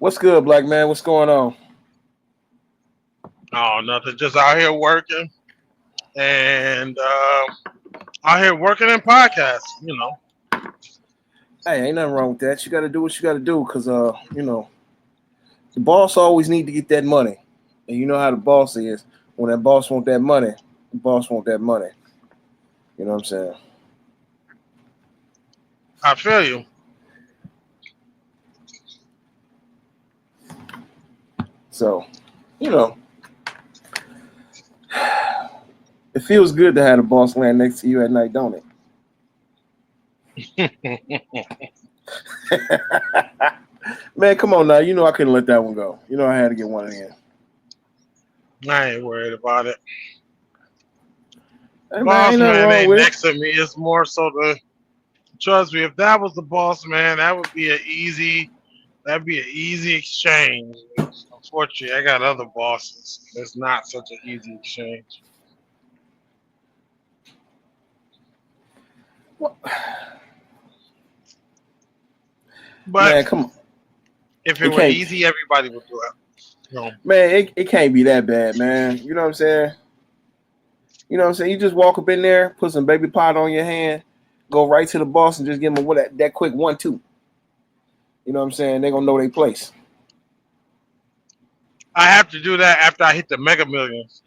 What's good, black man? What's going on? Oh, nothing. Just out here working and out here working in podcasts. Hey, ain't nothing wrong with that. You got to do what you got to do because, the boss always need to get that money, and you know how the boss is. When that boss want that money, the boss want that money. You know what I'm saying? I feel you. So, you know, it feels good to have the boss land next to you at night, don't it? Man, come on now. You know I couldn't let that one go. You know I had to get one in. I ain't worried about it. Hey man, Boss ain't nothing man wrong ain't with it. next to me. It's more so the trust me. If that was the boss man, that would be that'd be an easy exchange. Unfortunately, I got other bosses. It's not such an easy exchange. What? But Man, come on. if it It were can't. easy, everybody would do it. Man, it can't be that bad, man. You know what I'm saying? You know what I'm saying? You just walk up in there, put some baby pot on your hand, go right to the boss and just give them that quick 1-2. You know what I'm saying? They're gonna know their place. I have to do that after I hit the Mega Millions.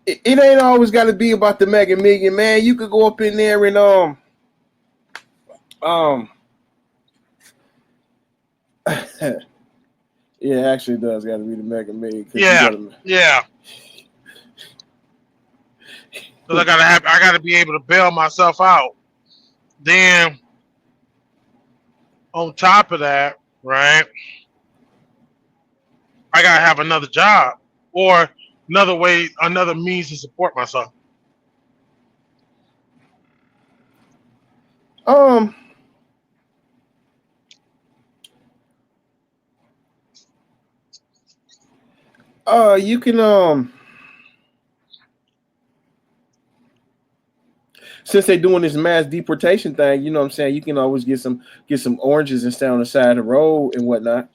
It ain't always got to be about the Mega Million, man. You could go up in there and um yeah, it actually does got to be the Mega Million because you Yeah, got to. yeah. Because I gotta be able to bail myself out. Then on top of that, right, I gotta have another job or another means to support myself. um you can since they're doing this mass deportation thing, you know what I'm saying, you can always get some oranges and stay on the side of the road and whatnot.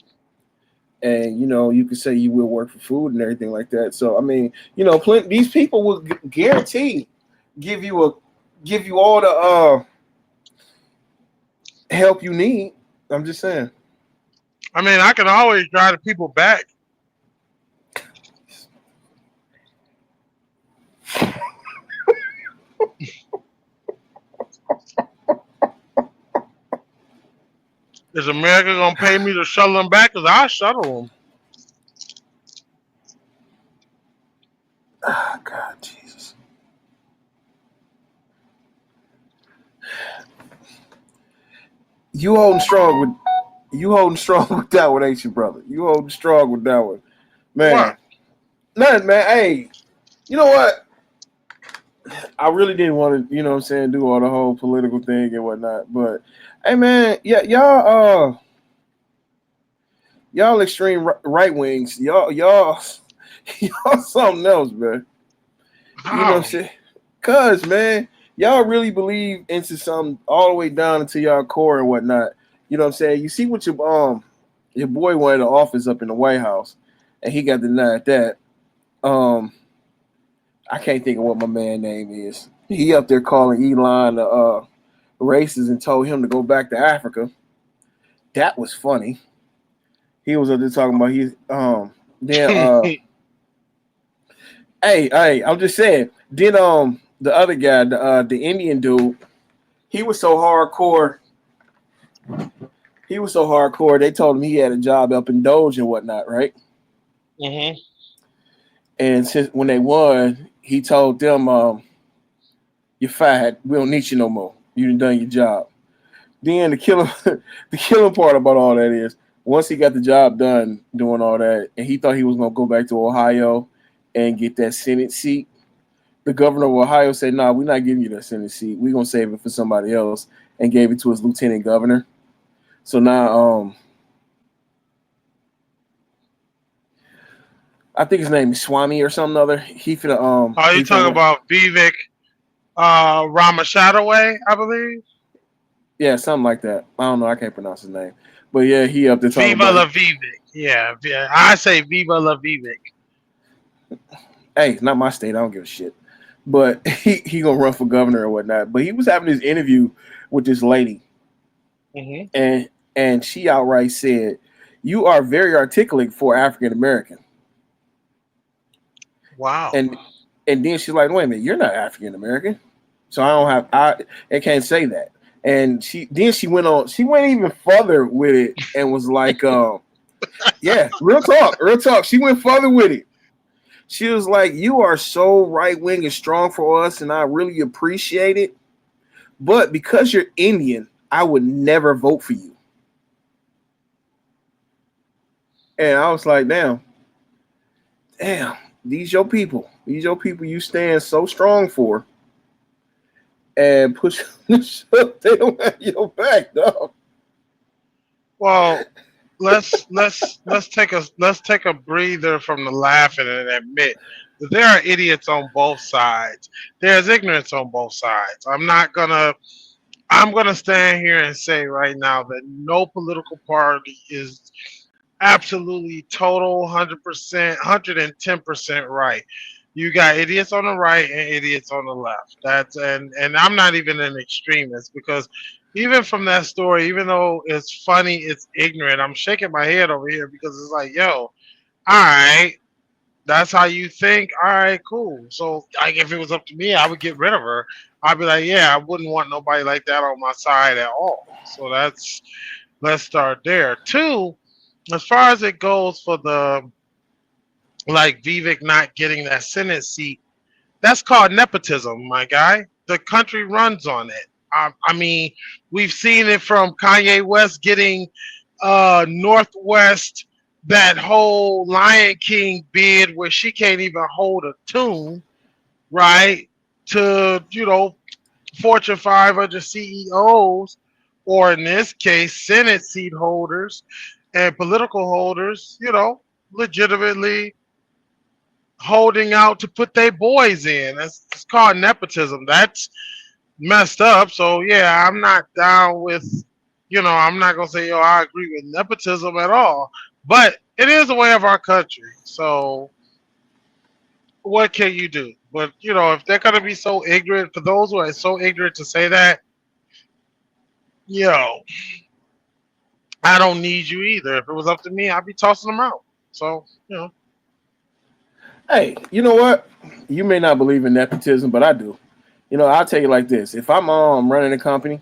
And you could say you will work for food and everything like that. So I mean, these people will guarantee give you a give you all the help you need. I'm just saying. I mean, I can always drive the people back. Is America gonna pay me to shuttle them back? Cause I shuttle them. Oh, God, Jesus. You holding strong with that one, ain't you, brother? You holding strong with that one, man. What? Nothing, man. Hey, you know what? I really didn't want to, what I'm saying, do all the whole political thing and whatnot. But hey, man, yeah, y'all extreme right wings, y'all something else, man. You know what I'm How? saying? Cause man, y'all really believe into something all the way down into y'all core and whatnot. You know what I'm saying? You see what your boy wanted the office up in the White House, and he got denied that. Um, I can't think of what my man name is. He up there calling Elon racist and told him to go back to Africa. That was funny. He was up there talking about then hey, I'm just saying. Then the other guy, the Indian dude, he was so hardcore. He was so hardcore. They told him he had a job up in Doge and whatnot, right? Mhm. And since when they won, he told them, "You're fired. We don't need you no more. You done your job." Then the killing part about all that is once he got the job done doing all that, and he thought he was gonna go back to Ohio and get that Senate seat. The governor of Ohio said, "Nah, we're not giving you that Senate seat. We're gonna save it for somebody else," and gave it to his lieutenant governor. So now, I think his name is Swami or something other. Are you He talking finna about Vivek Ramashadaway? I believe. yeah, something like that. I don't know. I can't pronounce his name, But yeah, he up to talk Viva about la it. Vivek. Yeah, yeah. I say Viva la Vivek. Hey, not my state. I don't give a shit. But he gonna run for governor or whatnot. But he was having this interview with this lady, Hmm. and she outright said, "You are very articulate for African American." Wow. And then she's like, "Wait a minute, you're not African American, so I can't say that." And she went on. She went even further with it and was like, "Yeah, real talk." She went further with it. She was like, "You are so right wing and strong for us, and I really appreciate it. But because you're Indian, I would never vote for you." And I was like, damn, these your people. These your people you stand so strong for. And push they don't have your back, dog. Well, let's take a breather from the laughing and admit that there are idiots on both sides. There's ignorance on both sides. I'm gonna stand here and say right now that no political party is absolutely total 100%, 110% right. You got idiots on the right and idiots on the left. And I'm not even an extremist because even from that story, even though it's funny, it's ignorant. I'm shaking my head over here because it's like, yo, all right, that's how you think. All right, cool. So, like, if it was up to me, I would get rid of her. I'd be like, yeah, I wouldn't want nobody like that on my side at all. So let's start there. Two, as far as it goes for the like Vivek not getting that Senate seat, that's called nepotism, my guy. The country runs on it. I mean, we've seen it from Kanye West getting Northwest that whole Lion King bid where she can't even hold a tune, right? To Fortune 500 CEOs, or in this case, Senate seat holders and political holders, legitimately holding out to put their boys in. That's it's called nepotism. That's messed up. So yeah, I'm not down with, I'm not gonna say, yo, I agree with nepotism at all. But it is a way of our country. So what can you do? But if they're gonna be so ignorant, for those who are so ignorant to say that, yo, I don't need you either. If it was up to me, I'd be tossing them out. So, Hey, you know what? You may not believe in nepotism, but I do. I'll tell you like this: if I'm running a company,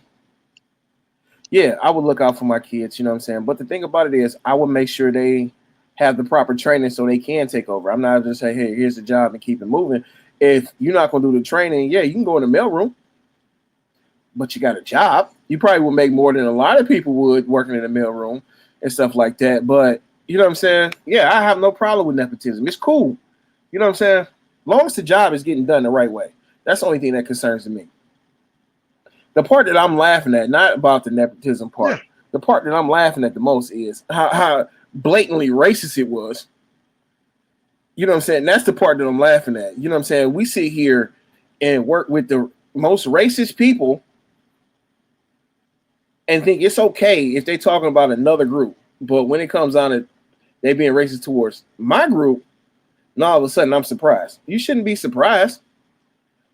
yeah, I would look out for my kids. You know what I'm saying? But the thing about it is, I would make sure they have the proper training so they can take over. I'm not just say, hey, here's the job and keep it moving. If you're not gonna do the training, yeah, you can go in the mailroom, but you got a job. You probably would make more than a lot of people would working in the mailroom and stuff like that. But you know what I'm saying? Yeah, I have no problem with nepotism. It's cool. You know what I'm saying? As long as the job is getting done the right way. That's the only thing that concerns me. The part that I'm laughing at, not about the nepotism yeah. part, the part that I'm laughing at the most is how blatantly racist it was. You know what I'm saying? That's the part that I'm laughing at. You know what I'm saying? We sit here and work with the most racist people and think it's okay if they're talking about another group. But when it comes on to they being racist towards my group, and all of a sudden I'm surprised. You shouldn't be surprised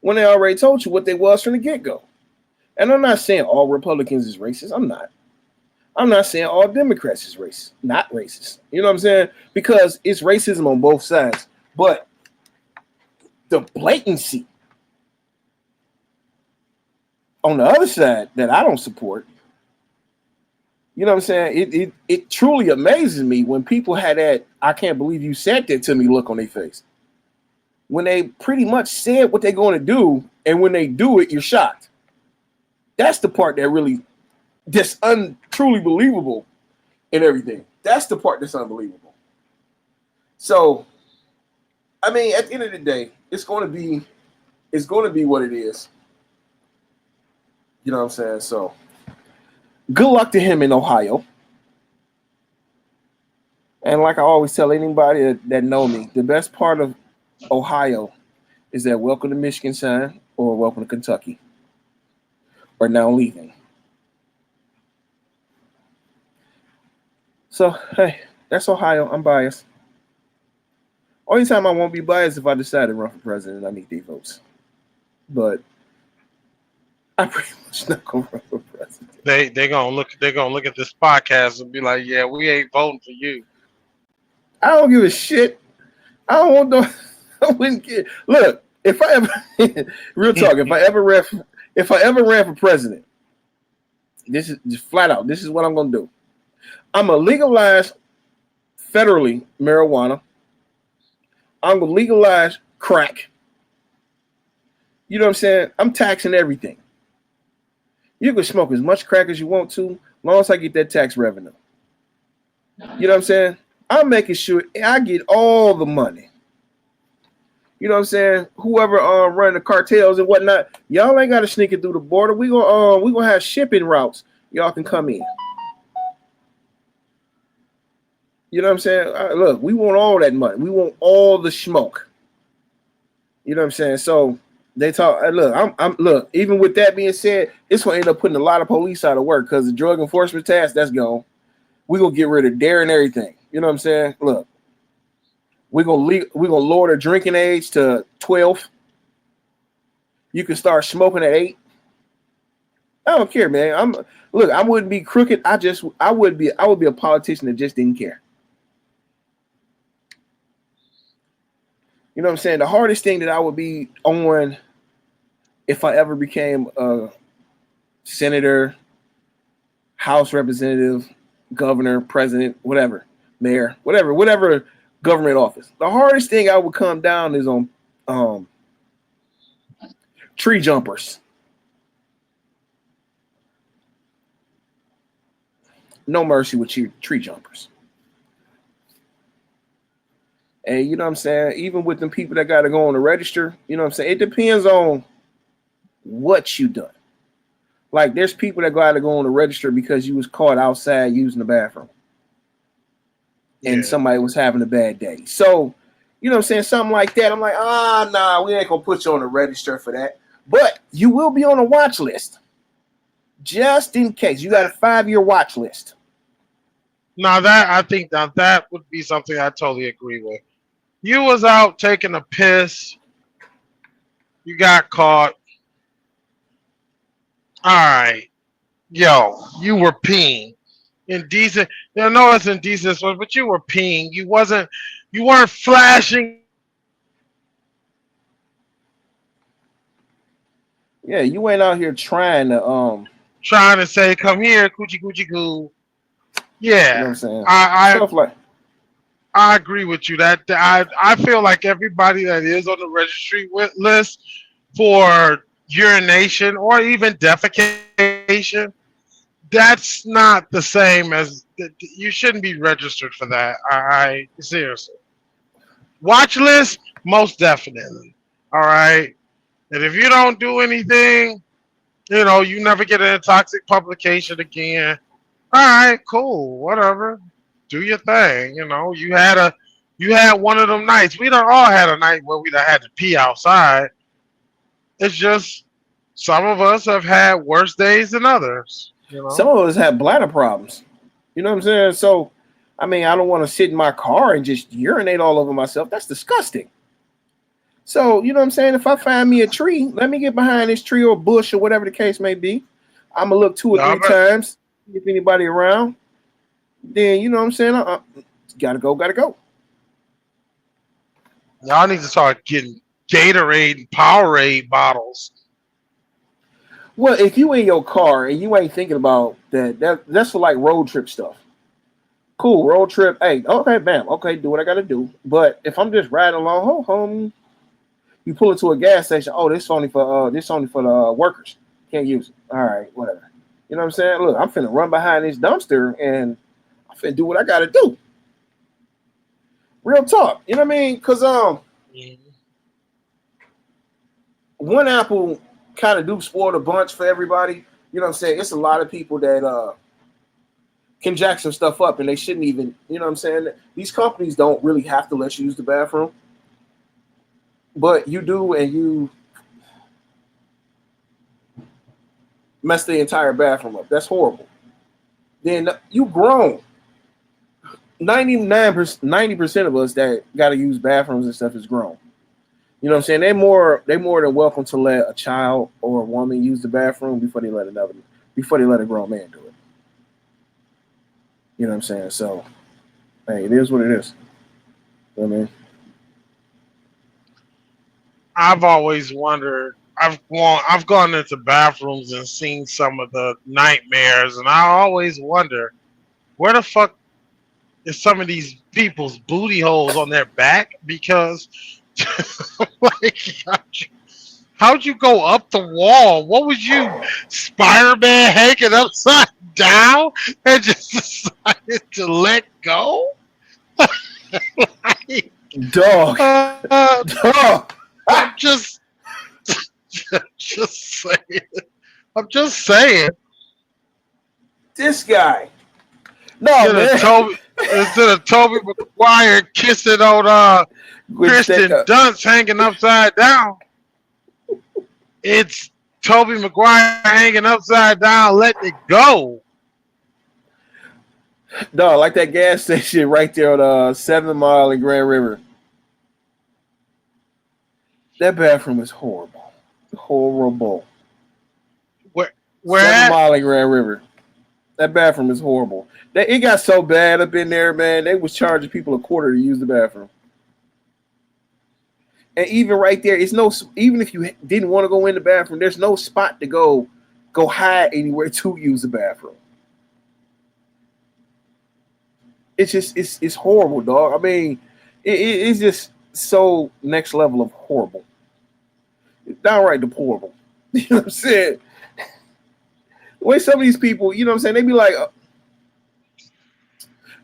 when they already told you what they was from the get-go. And I'm not saying all Republicans is racist. I'm not. I'm not saying all Democrats is racist. Not racist. You know what I'm saying? Because it's racism on both sides. But the blatancy on the other side that I don't support, you know what I'm saying? It truly amazes me when people had that I can't believe you said that to me look on their face. When they pretty much said what they're going to do, and when they do it, you're shocked. That's the part that really just truly believable in everything. That's the part that's unbelievable. So, I mean, at the end of the day, it's going to be what it is. You know what I'm saying? So, good luck to him in Ohio. And like I always tell anybody that know me, the best part of Ohio is that welcome to Michigan sign or welcome to Kentucky or now leaving. So hey, that's Ohio. I'm biased. Only time I won't be biased if I decide to run for president. I need these votes, but I pretty much not gonna run for president. They gonna look at this podcast and be like, yeah, we ain't voting for you. I don't give a shit. I don't want no. I wouldn't care. Look, if I ever, real talk, if I ever ran for president, this is just flat out. This is what I'm gonna do. I'm gonna legalize federally marijuana. I'm gonna legalize crack. You know what I'm saying? I'm taxing everything. You can smoke as much crack as you want to, as long as I get that tax revenue. You know what I'm saying? I'm making sure I get all the money. You know what I'm saying? Whoever run the cartels and whatnot, y'all ain't got to sneak it through the border. We gonna have shipping routes. Y'all can come in. You know what I'm saying? Look, we want all that money. We want all the smoke. You know what I'm saying? So they talk. Look, I'm look. Even with that being said, it's gonna end up putting a lot of police out of work because the drug enforcement task that's gone. We gonna get rid of dare and everything. You know what I'm saying? Look, we gonna lower the drinking age to 12. You can start smoking at 8. I don't care, man. I wouldn't be crooked. I would be a politician that just didn't care. You know what I'm saying? The hardest thing that I would be on if I ever became a senator, House representative, governor, president, whatever, mayor, whatever government office. The hardest thing I would come down is on tree jumpers. No mercy with tree jumpers. And you know what I'm saying? Even with them people that got to go on the register, you know what I'm saying? It depends on what you done. Like there's people that got to go on the register because you was caught outside using the bathroom. And somebody was having a bad day. So, you know what I'm saying? Something like that. I'm like, nah, we ain't going to put you on the register for that. But you will be on a watch list. Just in case. You got a 5-year watch list. Now that would be something I totally agree with. You was out taking a piss. You got caught. All right. Yo, you were peeing. Indecent. I know it's indecent, but you were peeing. You weren't flashing. Yeah, you ain't out here trying to say, come here, coochie coochie coo. you know what Yeah. I'm saying? I Stuff like I agree with you. That I feel like everybody that is on the registry list for urination or even defecation, that's not the same as you shouldn't be registered for that. I seriously. Watch list, most definitely. All right. And if you don't do anything, you never get an toxic publication again. All right, cool, whatever. Do your thing. You had one of them nights. We done all had a night where we done had to pee outside. It's just some of us have had worse days than others. some of us have bladder problems. You know what I'm saying? So, I mean, I don't want to sit in my car and just urinate all over myself. That's disgusting. So, you know what I'm saying? If I find me a tree, let me get behind this tree or bush or whatever the case may be. I'm going to look 2 or 3 times, if anybody around. Then, you know what I'm saying? Gotta go. Y'all need to start getting Gatorade and Powerade bottles. Well, if you in your car and you ain't thinking about that's for like road trip stuff. Cool, road trip. Hey, okay, bam. Okay, do what I got to do. But if I'm just riding along, home, you pull into a gas station. Oh, this only for the workers. Can't use it. All right, whatever. You know what I'm saying? Look, I'm finna run behind this dumpster and I'm finna do what I got to do. Real talk. You know what I mean? Because one apple kind of do spoil the bunch for everybody. You know what I'm saying? It's a lot of people that can jack some stuff up and they shouldn't even, you know what I'm saying? These companies don't really have to let you use the bathroom. But you do, and you mess the entire bathroom up. That's horrible. Then you grown. 90% of us that got to use bathrooms and stuff is grown. You know what I'm saying? They more than welcome to let a child or a woman use the bathroom before they let a grown man do it. You know what I'm saying? So, hey, it is what it is. You know what I mean? I've always wondered. I've gone into bathrooms and seen some of the nightmares, and I always wonder where the fuck is some of these people's booty holes on their back? Because like how'd you go up the wall? What was you, Spiderman, hanging upside down and just decided to let go? Like, Dog, uh, dog. I'm just saying. I'm just saying. This guy. No, Instead of man. Toby, instead of Toby McGuire kissing on Kristen Dunst hanging upside down, it's Toby McGuire hanging upside down, letting it go. No, like that gas station right there on 7 Mile in Grand River. That bathroom is horrible. Horrible. Where 7 at? Mile in Grand River. That bathroom is horrible. It got so bad up in there, man. They was charging people a quarter to use the bathroom. And even right there, it's no. Even if you didn't want to go in the bathroom, there's no spot to go hide anywhere to use the bathroom. It's just it's horrible, dog. I mean, it's just so next level of horrible. It's downright deplorable. You know what I'm saying? The way some of these people, you know what I'm saying, they be like,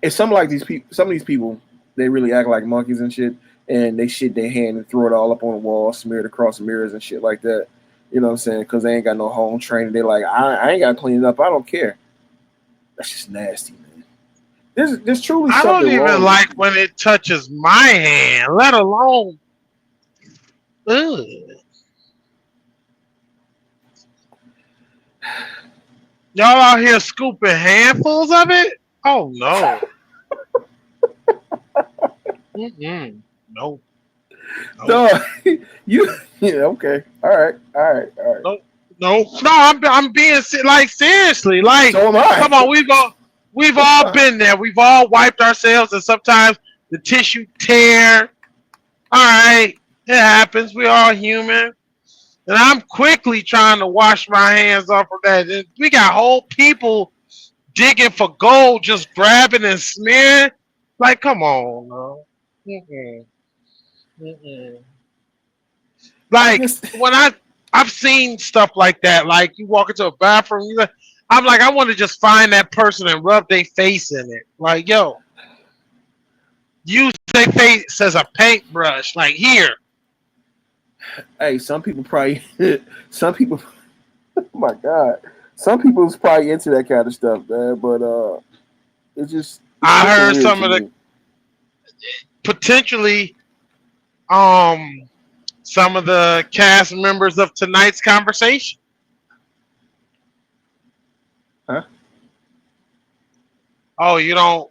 and some of these people, they really act like monkeys and shit, and they shit their hand and throw it all up on the wall, smear it across the mirrors and shit like that. You know what I'm saying? Because they ain't got no home training. They like, I ain't got to clean it up. I don't care. That's just nasty, man. There's truly I don't something even wrong with like you. when it touches my hand, let alone. Ugh. Y'all out here scooping handfuls of it? Oh no. Mm-mm. No. No. No, you, yeah, okay. All right. No. No. No. I'm being like seriously. Like, So am I. come on. We've all been there. We've all wiped ourselves, and sometimes the tissue tear. All right, it happens. We're all human. And I'm quickly trying to wash my hands off of that. And we got whole people digging for gold, just grabbing and smearing. Like, come on, no. Mm-mm. Mm-mm. I Like just, when I've seen stuff like that. Like you walk into a bathroom, I'm like, I want to just find that person and rub their face in it. Like, yo, use their face as a paintbrush. Like here. hey, some people probably, some people, oh my God, some people's probably into that kind of stuff, man. But it's I super heard weird some to of the me. potentially um some of the cast members of tonight's conversation. Huh? Oh, you don't.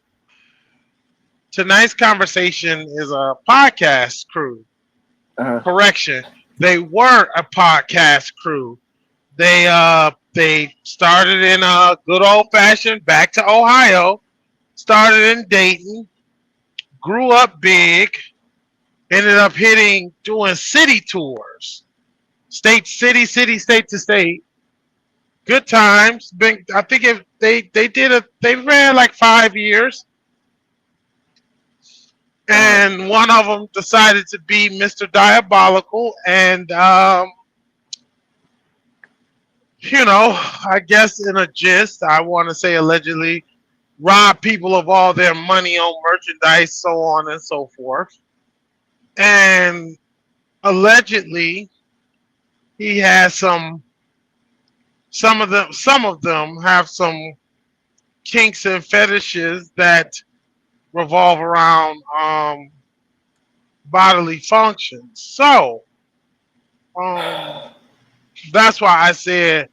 Tonight's conversation is a podcast crew. Uh-huh. Correction. They were a podcast crew. They started in a good old fashioned back to Ohio, started in Dayton, grew up big, ended up doing city tours. State state to state. Good times. Been I think if they ran like 5 years, Uh-huh. and one of them decided to be Mr. Diabolical, and I guess in a gist, I want to say allegedly rob people of all their money on merchandise, so on and so forth. And allegedly, he has some of them have some kinks and fetishes that revolve around bodily functions. So um, that's why I said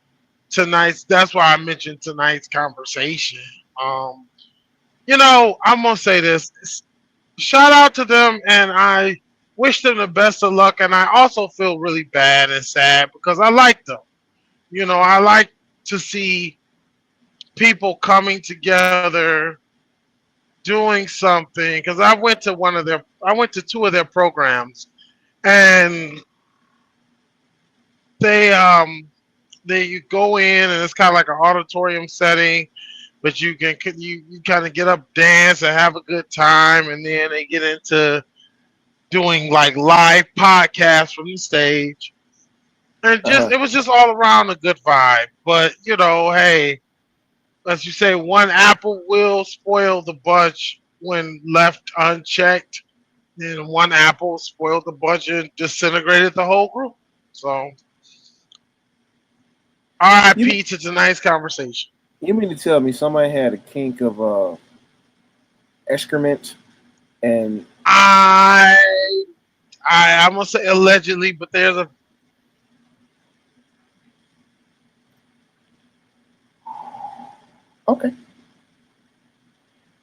tonight's. That's why I mentioned tonight's conversation. Um, I'm gonna say this. Shout out to them, and I wish them the best of luck. And I also feel really bad and sad because I like them. I like to see people coming together, doing something. Because I went to two of their programs, and they you go in and it's kind of like an auditorium setting, but you kind of get up, dance, and have a good time, and then they get into doing like live podcasts from the stage, and Uh-huh. it was just all around a good vibe. But hey, as you say, one apple will spoil the bunch when left unchecked, and one apple spoiled the bunch and disintegrated the whole group. So, You mean, R.I.P. to tonight's conversation. you mean to tell me somebody had a kink of excrement and I I'm gonna say allegedly, but there's a okay.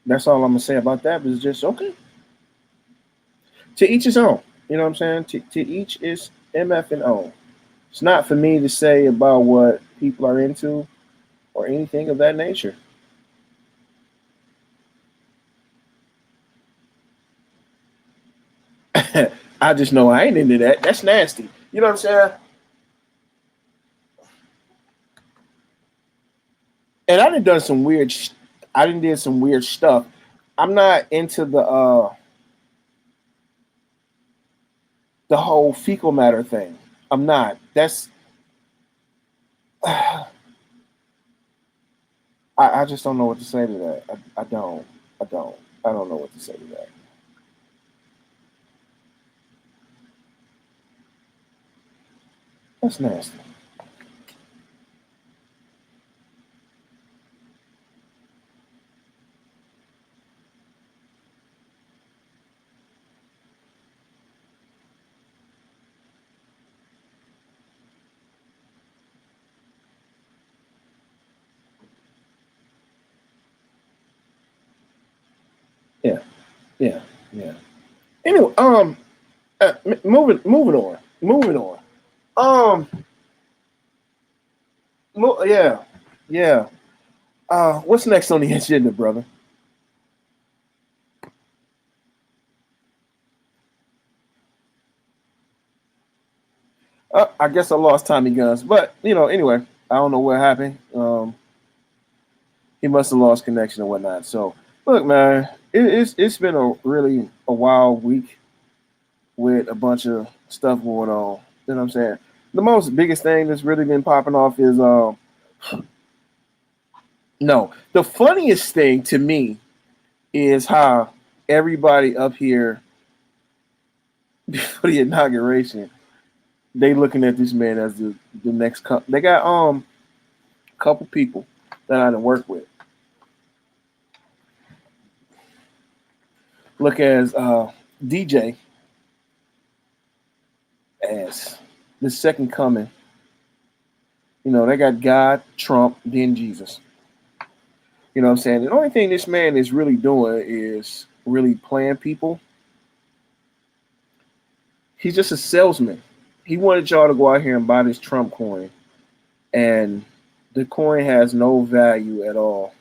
That's all I'm gonna say about that. But it's just okay. To each his own. You know what I'm saying? To each is MF and O. It's not for me to say about what people are into or anything of that nature. I just know I ain't into that. That's nasty. You know what I'm saying? And I done done some weird. I done did some weird stuff. I'm not into the whole fecal matter thing. I'm not. That's I just don't know what to say to that. I don't. I don't. I don't know what to say to that. That's nasty. Yeah. Yeah. Yeah. Anyway, moving on. Moving on. Um, yeah. Yeah. What's next on the agenda, brother? I guess I lost Tommy Guns, but anyway, I don't know what happened. He must have lost connection or whatnot. So, look, man, it's been a really a wild week with a bunch of stuff going on. You know what I'm saying? The most biggest thing that's really been popping off is no. The funniest thing to me is how everybody up here before the inauguration, they looking at this man as the next. They got a couple people that I done work with. Look as DJ as the second coming. They got God, Trump, then Jesus. You know what I'm saying? The only thing this man is really doing is really playing people. He's just a salesman. He wanted y'all to go out here and buy this Trump coin, and the coin has no value at all.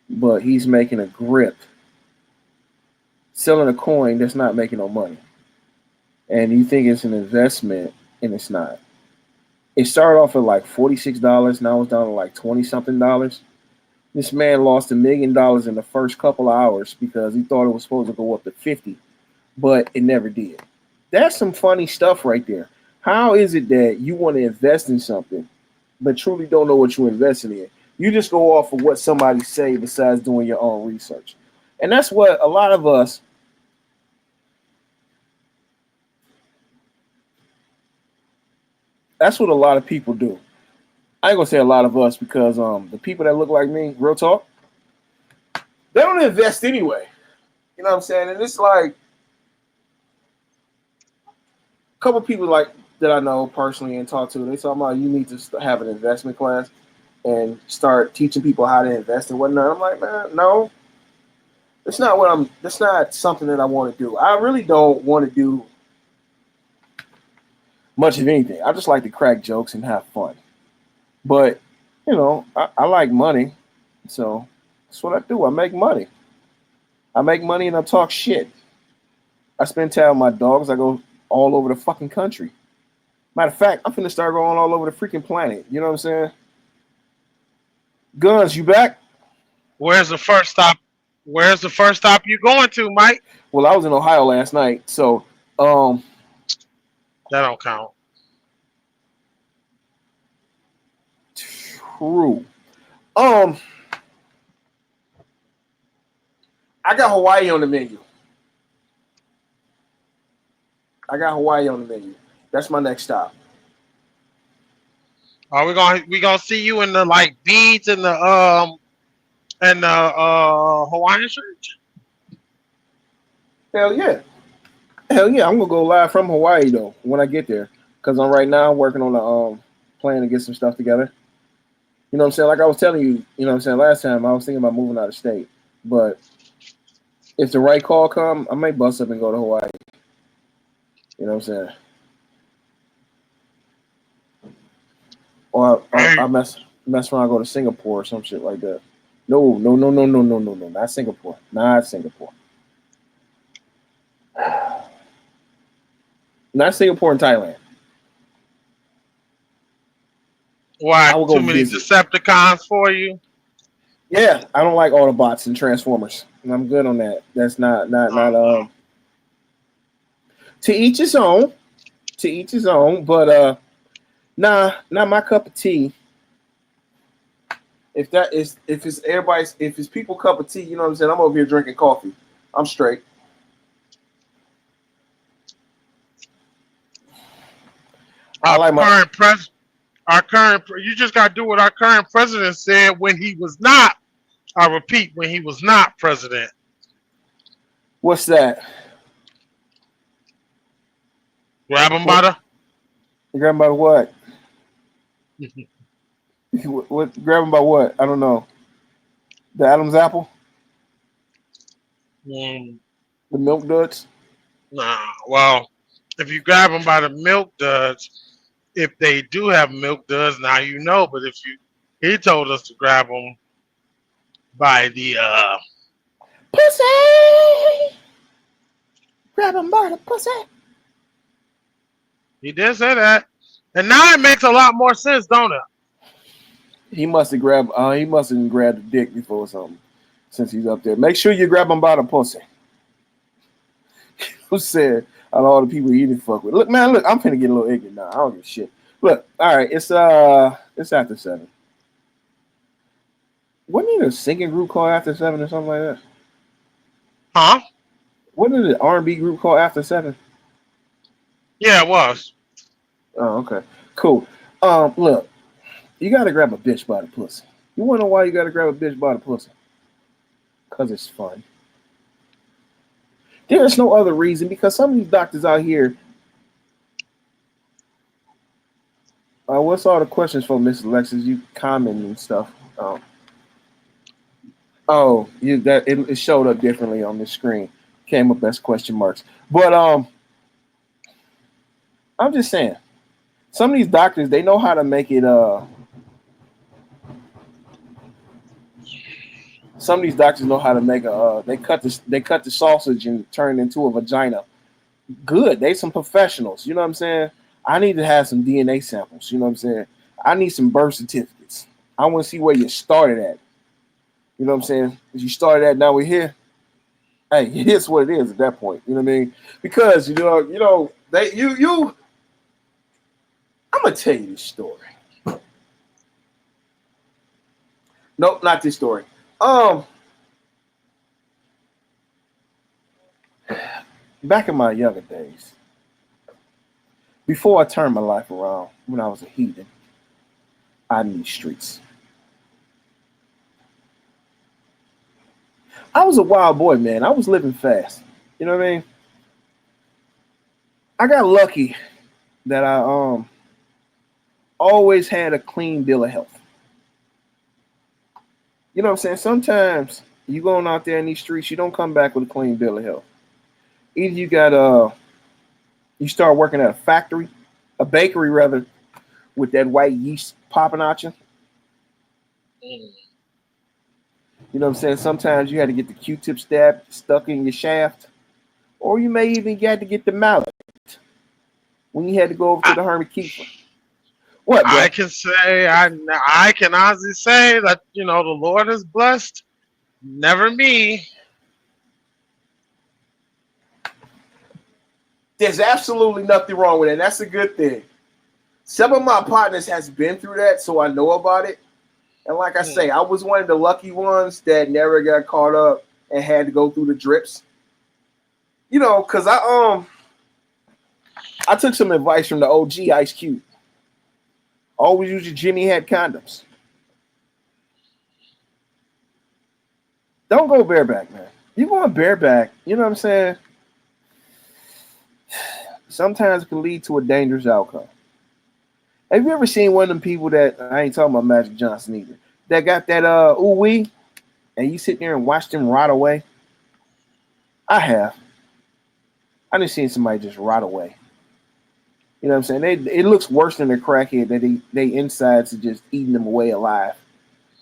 But he's making a grip selling a coin that's not making no money. And you think it's an investment, and it's not. It started off at like $46, now it's down to like 20 something dollars. This man lost $1 million in the first couple of hours because he thought it was supposed to go up to 50, but it never did. That's some funny stuff right there. How is it that you want to invest in something, but truly don't know what you're investing in? You just go off of what somebody say besides doing your own research. And that's what a lot of us, that's what a lot of people do. I ain't gonna say a lot of us because the people that look like me, real talk, they don't invest anyway. You know what I'm saying? And it's like a couple people like that I know personally and talk to. They talk about you need to have an investment class and start teaching people how to invest and whatnot. I'm like, man, no. That's not what I'm. That's not something that I want to do. I really don't want to do much of anything. I just like to crack jokes and have fun. But I like money, so that's what I do. I make money. I make money and I talk shit. I spend time with my dogs. I go all over the fucking country. Matter of fact, I'm finna start going all over the freaking planet. You know what I'm saying? Guns, you back? Where's the first stop? Where's the first stop you going to, Mike? Well, I was in Ohio last night, so um, That don't count. true. Um, I got Hawaii on the menu. I got Hawaii on the menu. That's my next stop. Are we gonna see you in the like beads and the Hawaiian shirt? Hell yeah. Hell yeah. I'm gonna go live from Hawaii though when I get there. Cause I'm right now working on the plan to get some stuff together. You know what I'm saying? Like I was telling you, you know what I'm saying, last time I was thinking about moving out of state. But if the right call come, I might bust up and go to Hawaii. You know what I'm saying? Or I mess around, go to Singapore or some shit like that. No, not Singapore. Not Singapore. Not Singapore and Thailand. Why? I will go Too many visit. Decepticons for you? Yeah, I don't like Autobots and Transformers. And I'm good on that. That's not to each his own. To each his own, but not my cup of tea. If it's people cup of tea, you know what I'm saying? I'm over here drinking coffee. I'm straight. You just got to do what our current president said when he was not. I repeat, when he was not president. What's that? Grab him by the. Grab him by what? What? Grab him by what? I don't know. The Adam's apple? The milk duds? Nah. Well, if you grab them by the milk duds, if they do have milk duds, now you know. But he told us to grab them by the pussy. Grab him by the pussy. He did say that, and now it makes a lot more sense, don't it? He must have grabbed the dick before or something. Since he's up there, make sure you grab him by the pussy. Who said out of all the people he didn't fuck with? Look, man, I'm finna get a little ignorant now. I don't give a shit. Look, all right, it's after 7. Wasn't it a singing group called After 7 or something like that? Huh? Wasn't it an R&B group called After 7? Yeah, it was. Oh, okay, cool. Look, you gotta grab a bitch by the pussy. You wanna know why you gotta grab a bitch by the pussy? Because it's fun. There's no other reason, because some of these doctors out here. What's all the questions for, Miss Alexis? You commenting and stuff. It showed up differently on the screen. Came up as question marks. But I'm just saying, some of these doctors, they know how to make it. Some of these doctors know how to make they cut the sausage and turn it into a vagina. Good. They some professionals. You know what I'm saying? I need to have some DNA samples. You know what I'm saying? I need some birth certificates. I want to see where you started at. You know what I'm saying? If you started at, now we're here. Hey, here's what it is at that point. You know what I mean? Because I'm gonna tell you this story. Nope, not this story. Back in my younger days, before I turned my life around, when I was a heathen, out in these streets, I was a wild boy, man. I was living fast. You know what I mean? I got lucky that I always had a clean bill of health. You know what I'm saying? Sometimes You going out there in these streets, you don't come back with a clean bill of health. Either you got you start working at a factory, a bakery rather, with that white yeast popping out you. Mm. You know what I'm saying? Sometimes you had to get the Q-tip stab stuck in your shaft, or you may even get to get the mallet when you had to go over to I, the Hermit Keeper. What, I bro? can say I can honestly say that the Lord is blessed. Never me. There's absolutely nothing wrong with it. That's a good thing. Some of my partners has been through that, so I know about it. And like I say, Mm. I was one of the lucky ones that never got caught up and had to go through the drips. You know, because I took some advice from the OG Ice Cube. Always use your Jimmy hat condoms. Don't go bareback, man. You going bareback, you know what I'm saying? Sometimes it can lead to a dangerous outcome. Have you ever seen one of them people that I ain't talking about Magic Johnson either? That got that ooh wee, and you sit there and watch them rot away? I have. I just seen somebody just rot away. You know what I'm saying? It looks worse than a crackhead that they insides are just eating them away alive,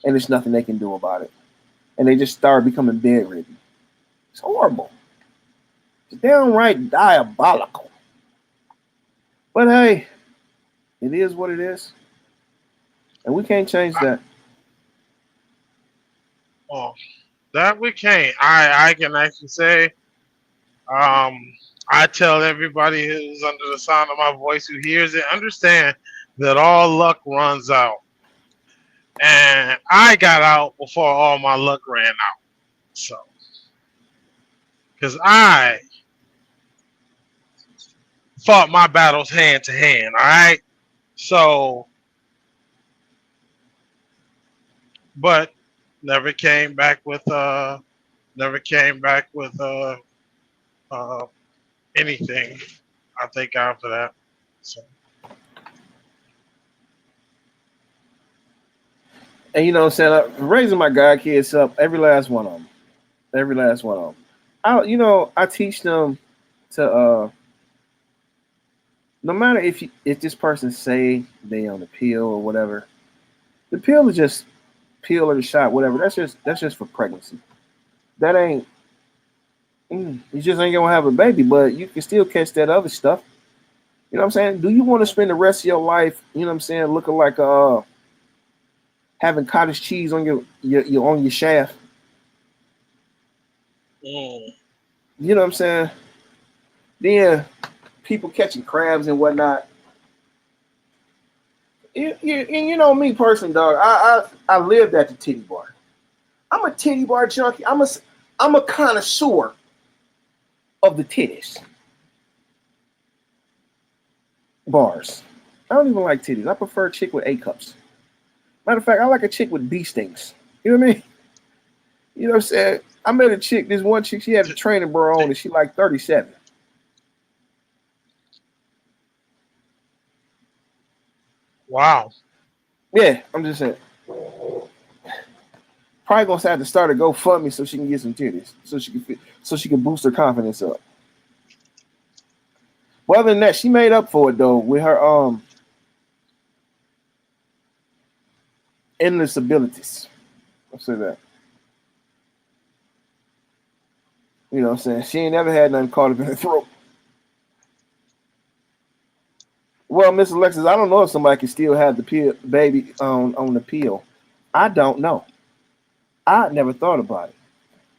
and there's nothing they can do about it. And they just start becoming bedridden. It's horrible. It's downright diabolical. But hey, it is what it is, and we can't change that. Oh, that we can't. I can actually say, um, I tell everybody who's under the sound of my voice who hears it, understand that all luck runs out. And I got out before all my luck ran out. So, because I fought my battles hand to hand, all right? So, but never came back with, never came back with, uh, anything. I thank God for that. So, And you know what I'm saying? I'm raising my god kids up, every last one of them, every last one of them. I teach them to no matter if this person say they on the pill or whatever, the pill is just pill or the shot, whatever. That's just for pregnancy. That ain't you just ain't gonna have a baby, but you can still catch that other stuff. You know what I'm saying? Do you want to spend the rest of your life, you know what I'm saying, looking like having cottage cheese on your on your shaft? mm, You know what I'm saying? Then people catching crabs and whatnot. You know me personally, dog. I lived at the titty bar. I'm a titty bar junkie. I'm a connoisseur of the titties bars. I don't even like titties. I prefer a chick with A cups. Matter of fact, I like a chick with B stings. You know what I mean? You know what I'm saying? I met a chick. This one chick, she had a t- training bra on, t- and she like 37. wow. Yeah, I'm just saying. Probably gonna have to start a GoFundMe so she can get some titties, so she can boost her confidence up. Well, other than that, she made up for it though with her endless abilities. I'll say that. You know what I'm saying? She ain't never had nothing caught up in her throat. Well, Miss Alexis, I don't know if somebody can still have the pill, baby on the pill. I don't know. I never thought about it.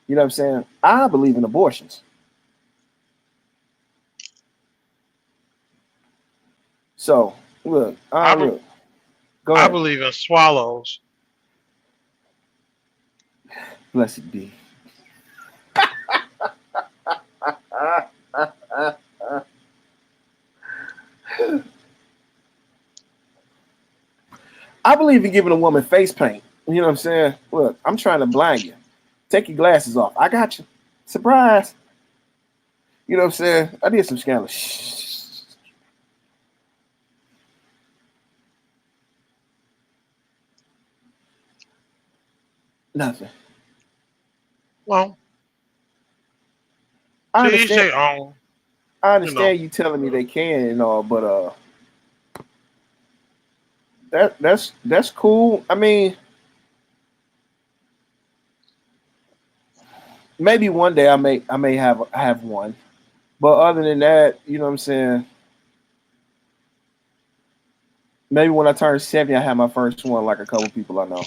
You know what I'm saying? I believe in abortions. So look, I, be- look. Go I ahead. believe in swallows. Blessed be. I believe in giving a woman face paint. You know what I'm saying? Look, I'm trying to blind you. Take your glasses off. I got you. Surprise. You know what I'm saying? I did some scandalous. Shh. Nothing. Well, I to each understand. their own. I You know. understand you telling me they can and all, but that's cool. I mean, maybe one day I may have one, but other than that, you know what I'm saying. Maybe when I turn 70, I have my first one, like a couple people I know.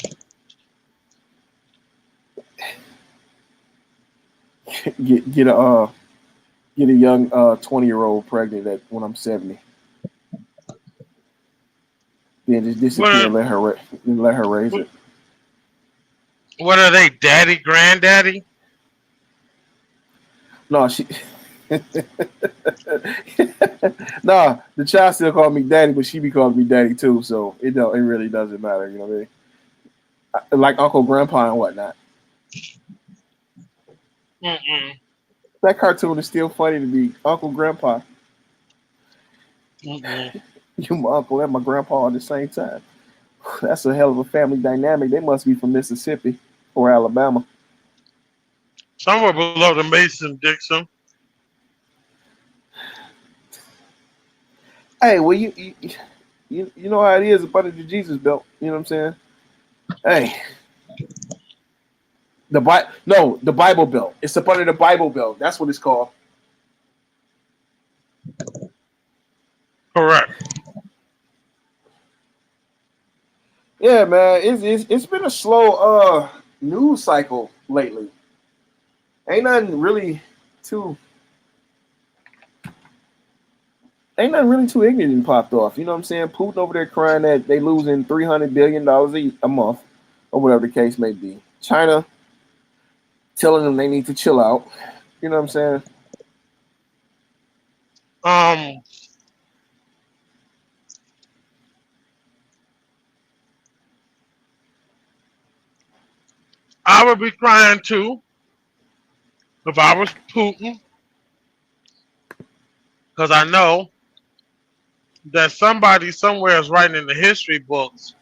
Get a young 20-year-old pregnant at when I'm 70. Then just disappear What? and let her raise it. What are they? Daddy, granddaddy? No, she. Nah, the child still called me daddy, but she be calling me daddy too. So it don't. It really doesn't matter. You know what I mean? Like Uncle Grandpa and whatnot. Mm-mm. That cartoon is still funny to me. Uncle Grandpa, Mm-mm. you my uncle and my grandpa at the same time. That's a hell of a family dynamic. They must be from Mississippi or Alabama. Somewhere below the Mason Dixon. Hey, well you know how it is up under the Jesus belt. You know what I'm saying? Hey, the Bible belt. It's up under the Bible belt. That's what it's called. Correct. Yeah, man. It's been a slow news cycle lately. Ain't nothing really too ain't nothing really too ignorant popped off. You know what I'm saying? Putin over there crying that they losing $300 billion a month, or whatever the case may be. China telling them they need to chill out. You know what I'm saying? Um, I would be crying too if I was Putin, because I know that somebody somewhere is writing in the history books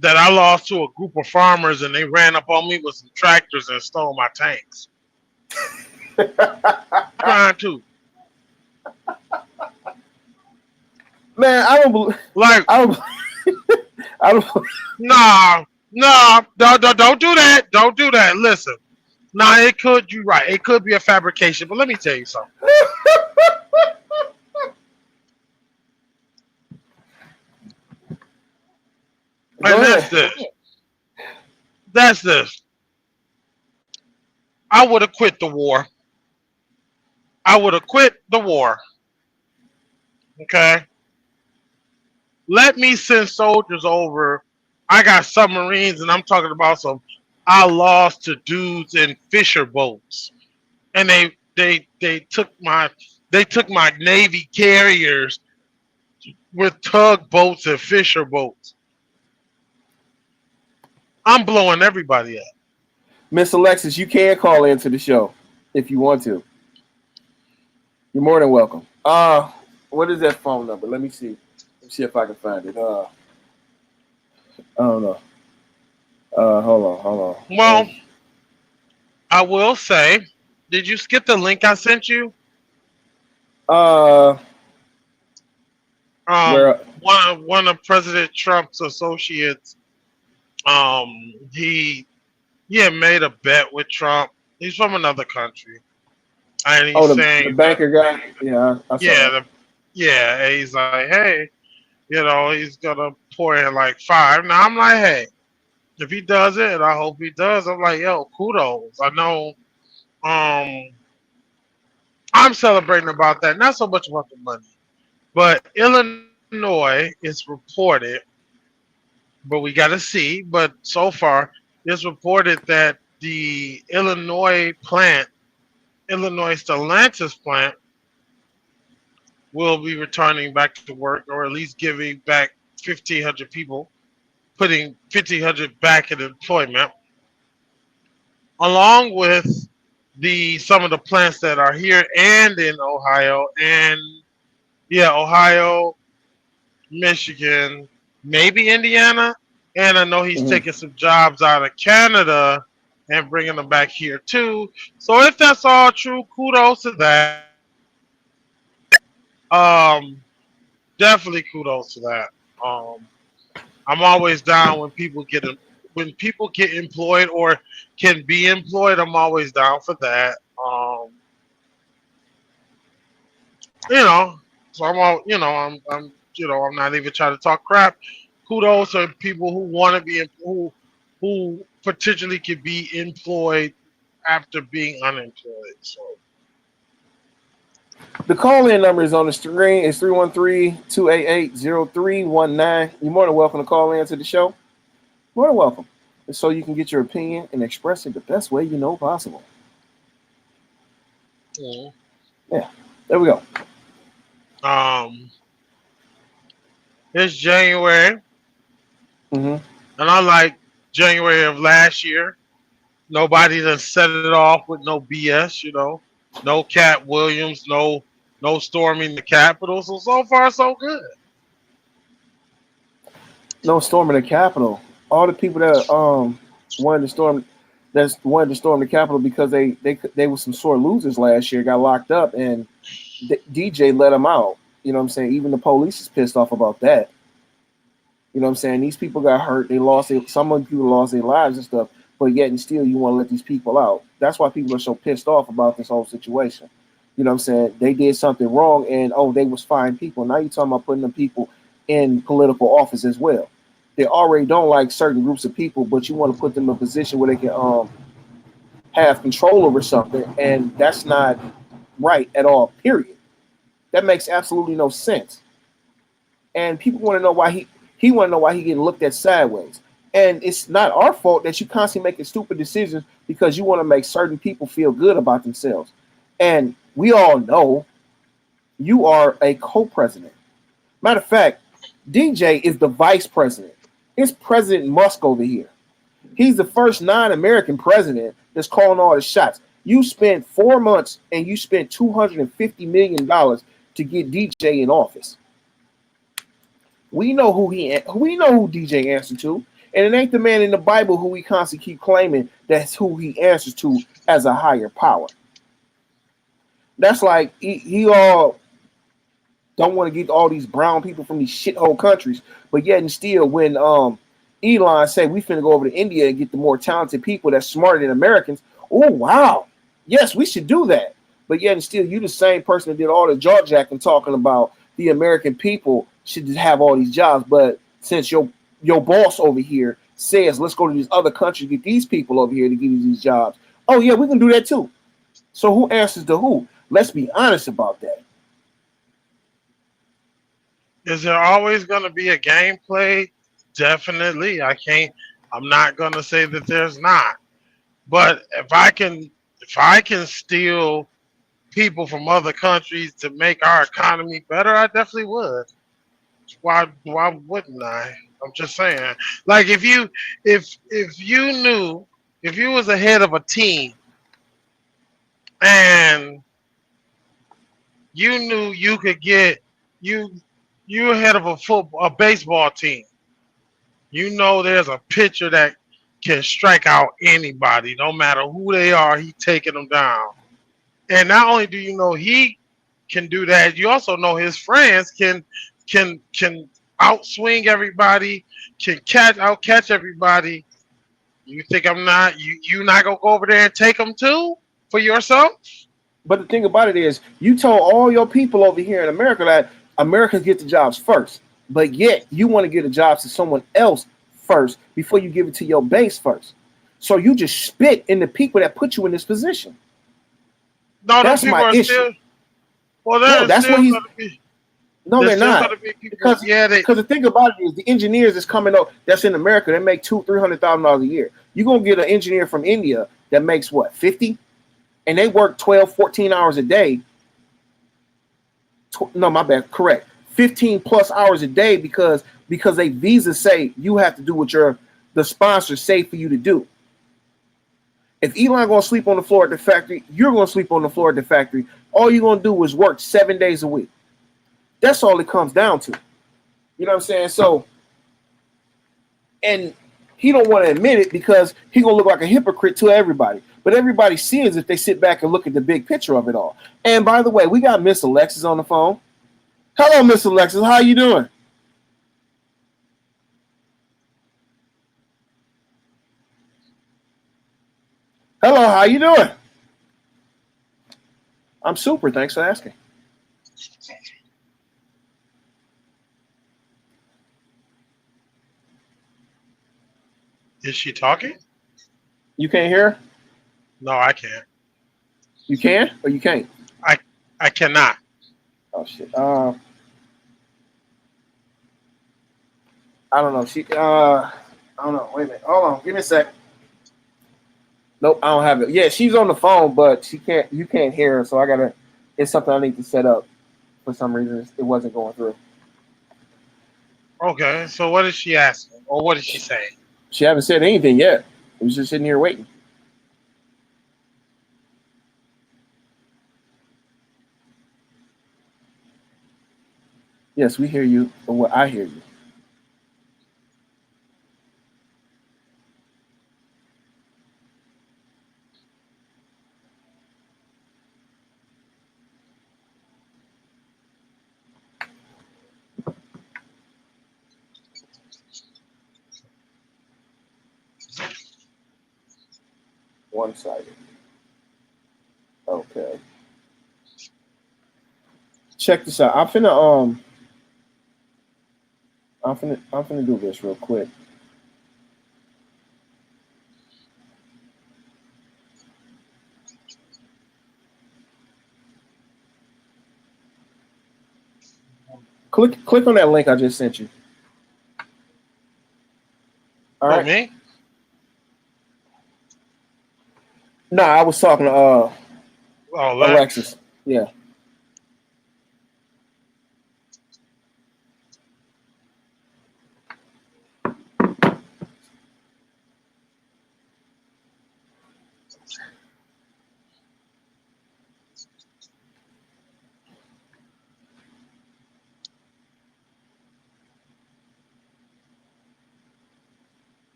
that I lost to a group of farmers and they ran up on me with some tractors and stole my tanks. Crying too. Man, I don't believe. Like, I don't. I don't. nah, nah, don't do that. Don't do that. Listen, nah, it could, you're right. It could be a fabrication, but let me tell you something. And Go that's ahead. this. That's this. I would have quit the war. I would have quit the war. Okay? Let me send soldiers over. I got submarines, and I'm talking about some. I lost to dudes in fisher boats, and they took my Navy carriers with tugboats and fisher boats. I'm blowing everybody up. Miss Alexis, you can call into the show if you want to. You're more than welcome. What is that phone number? Let me see. Let me see if I can find it. I don't know. Hold on. Well, I will say, did you skip the link I sent you? Uh, where? One of President Trump's associates, um, he had made a bet with Trump. He's from another country, and Oh, he's the saying that, banker guy. Yeah, I saw yeah, that. and he's like, hey, he's gonna pour in like five. Now I'm like, hey, if he does it, and I hope he does, I'm like, yo, kudos. I know, um, I'm celebrating about that. Not so much about the money, but Illinois is reported, but we got to see. But so far, it's reported that the Illinois Stellantis plant, will be returning back to work, or at least giving back 1,500 people, putting 1,500 back in employment, along with the some of the plants that are here and in Ohio, and yeah, Ohio, Michigan, maybe Indiana, And I know he's taking some jobs out of Canada and bringing them back here too. So if that's all true, kudos to that. Um, Definitely kudos to that. Um, I'm always down when people get employed or can be employed. I'm always down for that. You know, so I'm all I'm not even trying to talk crap. Kudos to people who want to be who potentially could be employed after being unemployed. So The call-in number is on the screen. It's 313-288-0319. You're more than welcome to call in to the show. More than welcome. And so you can get your opinion and express it the best way you know possible. Yeah, there we go. It's January, and unlike January of last year, nobody done set it off with no BS. No Cat Williams, no storming the Capitol. So far so good. No storming the Capitol. All the people that wanted to storm the Capitol because they were some sore losers last year, got locked up, and DJ let them out. You know what I'm saying? Even the police is pissed off about that. You know what I'm saying? These people got hurt. Some of the people lost their lives and stuff, but yet and still you want to let these people out. That's why people are so pissed off about this whole situation. You know what I'm saying? They did something wrong and they was fine people. Now you're talking about putting them people in political office as well. They already don't like certain groups of people, but you want to put them in a position where they can have control over something, and that's not right at all, period. That makes absolutely no sense. And people want to know why he want to know why he getting looked at sideways. And it's not our fault that you constantly making stupid decisions because you want to make certain people feel good about themselves. And we all know you are a co-president. Matter of fact, DJ is the vice president. It's President Musk over here. He's the first non-American president that's calling all the shots. You spent 4 months and you spent $250 million to get DJ in office. We know who DJ answers to, and it ain't the man in the Bible who we constantly keep claiming that's who he answers to as a higher power. That's like he all don't want to get all these brown people from these shithole countries, but yet and still when Elon say we finna go over to India and get the more talented people that's smarter than Americans, oh wow, yes, we should do that. But yet and still, you the same person that did all the jaw jacking talking about the American people should just have all these jobs. But since your boss over here says let's go to these other countries, get these people over here to give you these jobs. Oh yeah, we can do that too. So who answers to who? Let's be honest about that. Is there always going to be a gameplay? Definitely. I'm not going to say that there's not. But if I can steal people from other countries to make our economy better, I definitely would. Why wouldn't I? I'm just saying. Like if you was the head of a team and you knew you could get you're head of a baseball team. You know there's a pitcher that can strike out anybody, no matter who they are, he taking them down. And not only do you know he can do that, you also know his friends can outswing everybody, can catch everybody. You think I'm not you not gonna go over there and take them too for yourself? But the thing about it is, you told all your people over here in America that Americans get the jobs first, but yet you want to get the jobs to someone else first before you give it to your base first. So you just spit in the people that put you in this position. No, that's those people are issue. Still. Well, no, that's still what he's. Be, no, they're not. Because the thing about it is, the engineers that's coming up that's in America, they make $200,000 a year. You're gonna get an engineer from India that makes what 50, and they work 12, 14 hours a day. No, my bad. Correct. 15 plus hours a day because they visas say you have to do what the sponsors say for you to do. If Elon gonna sleep on the floor at the factory, you're gonna sleep on the floor at the factory. All you're gonna do is work 7 days a week. That's all it comes down to. You know what I'm saying? So and he don't want to admit it because he gonna look like a hypocrite to everybody. But everybody sees if they sit back and look at the big picture of it all. And by the way, we got Miss Alexis on the phone. Hello, Miss Alexis. How you doing? Hello, how you doing? I'm super. Thanks for asking. Is she talking? You can't hear? No, I can't. You can or you can't? I I cannot. Oh shit. I don't know. I don't know. Wait a minute. Hold on. Give me a sec. Nope, I don't have it. Yeah, she's on the phone, but she can't. You can't hear her, so I gotta. It's something I need to set up. For some reason, it wasn't going through. Okay, so what is she asking, or what is she saying? She haven't said anything yet. We was just sitting here waiting. Yes, we hear you. Or what I hear you. One sided. Okay. Check this out. I'm finna do this real quick. Click on that link I just sent you. All Oh, right. me? No, I was talking to Oh, Lex. Alexis. Yeah.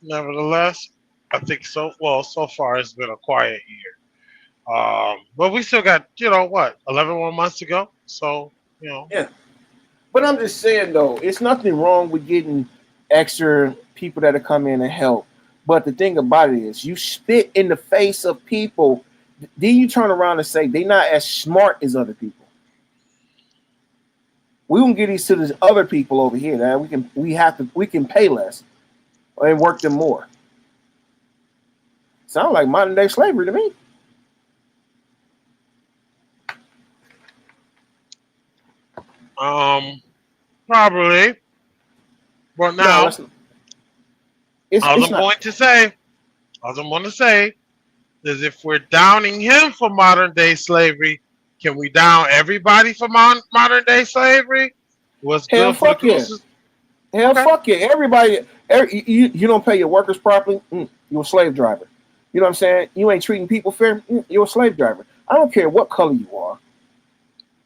Nevertheless, I think so. Well, so far it's been a quiet year. But we still got, what, 11 more months to go. So, Yeah. But I'm just saying though, it's nothing wrong with getting extra people that come in and help. But the thing about it is, you spit in the face of people, then you turn around and say they're not as smart as other people. We won't get these to the other people over here. That we can pay less and work them more. Sound like modern day slavery to me. probably. But No, now, that's it's all it's I'm not. going to say, all I'm going to say is if we're downing him for modern day slavery, can we down everybody for modern day slavery? What's Hell, good for the fuck yeah. gooses? Hell, Okay. fuck yeah. You don't pay your workers properly. You're a slave driver. You know what I'm saying? You ain't treating people fair. You're a slave driver. I don't care what color you are,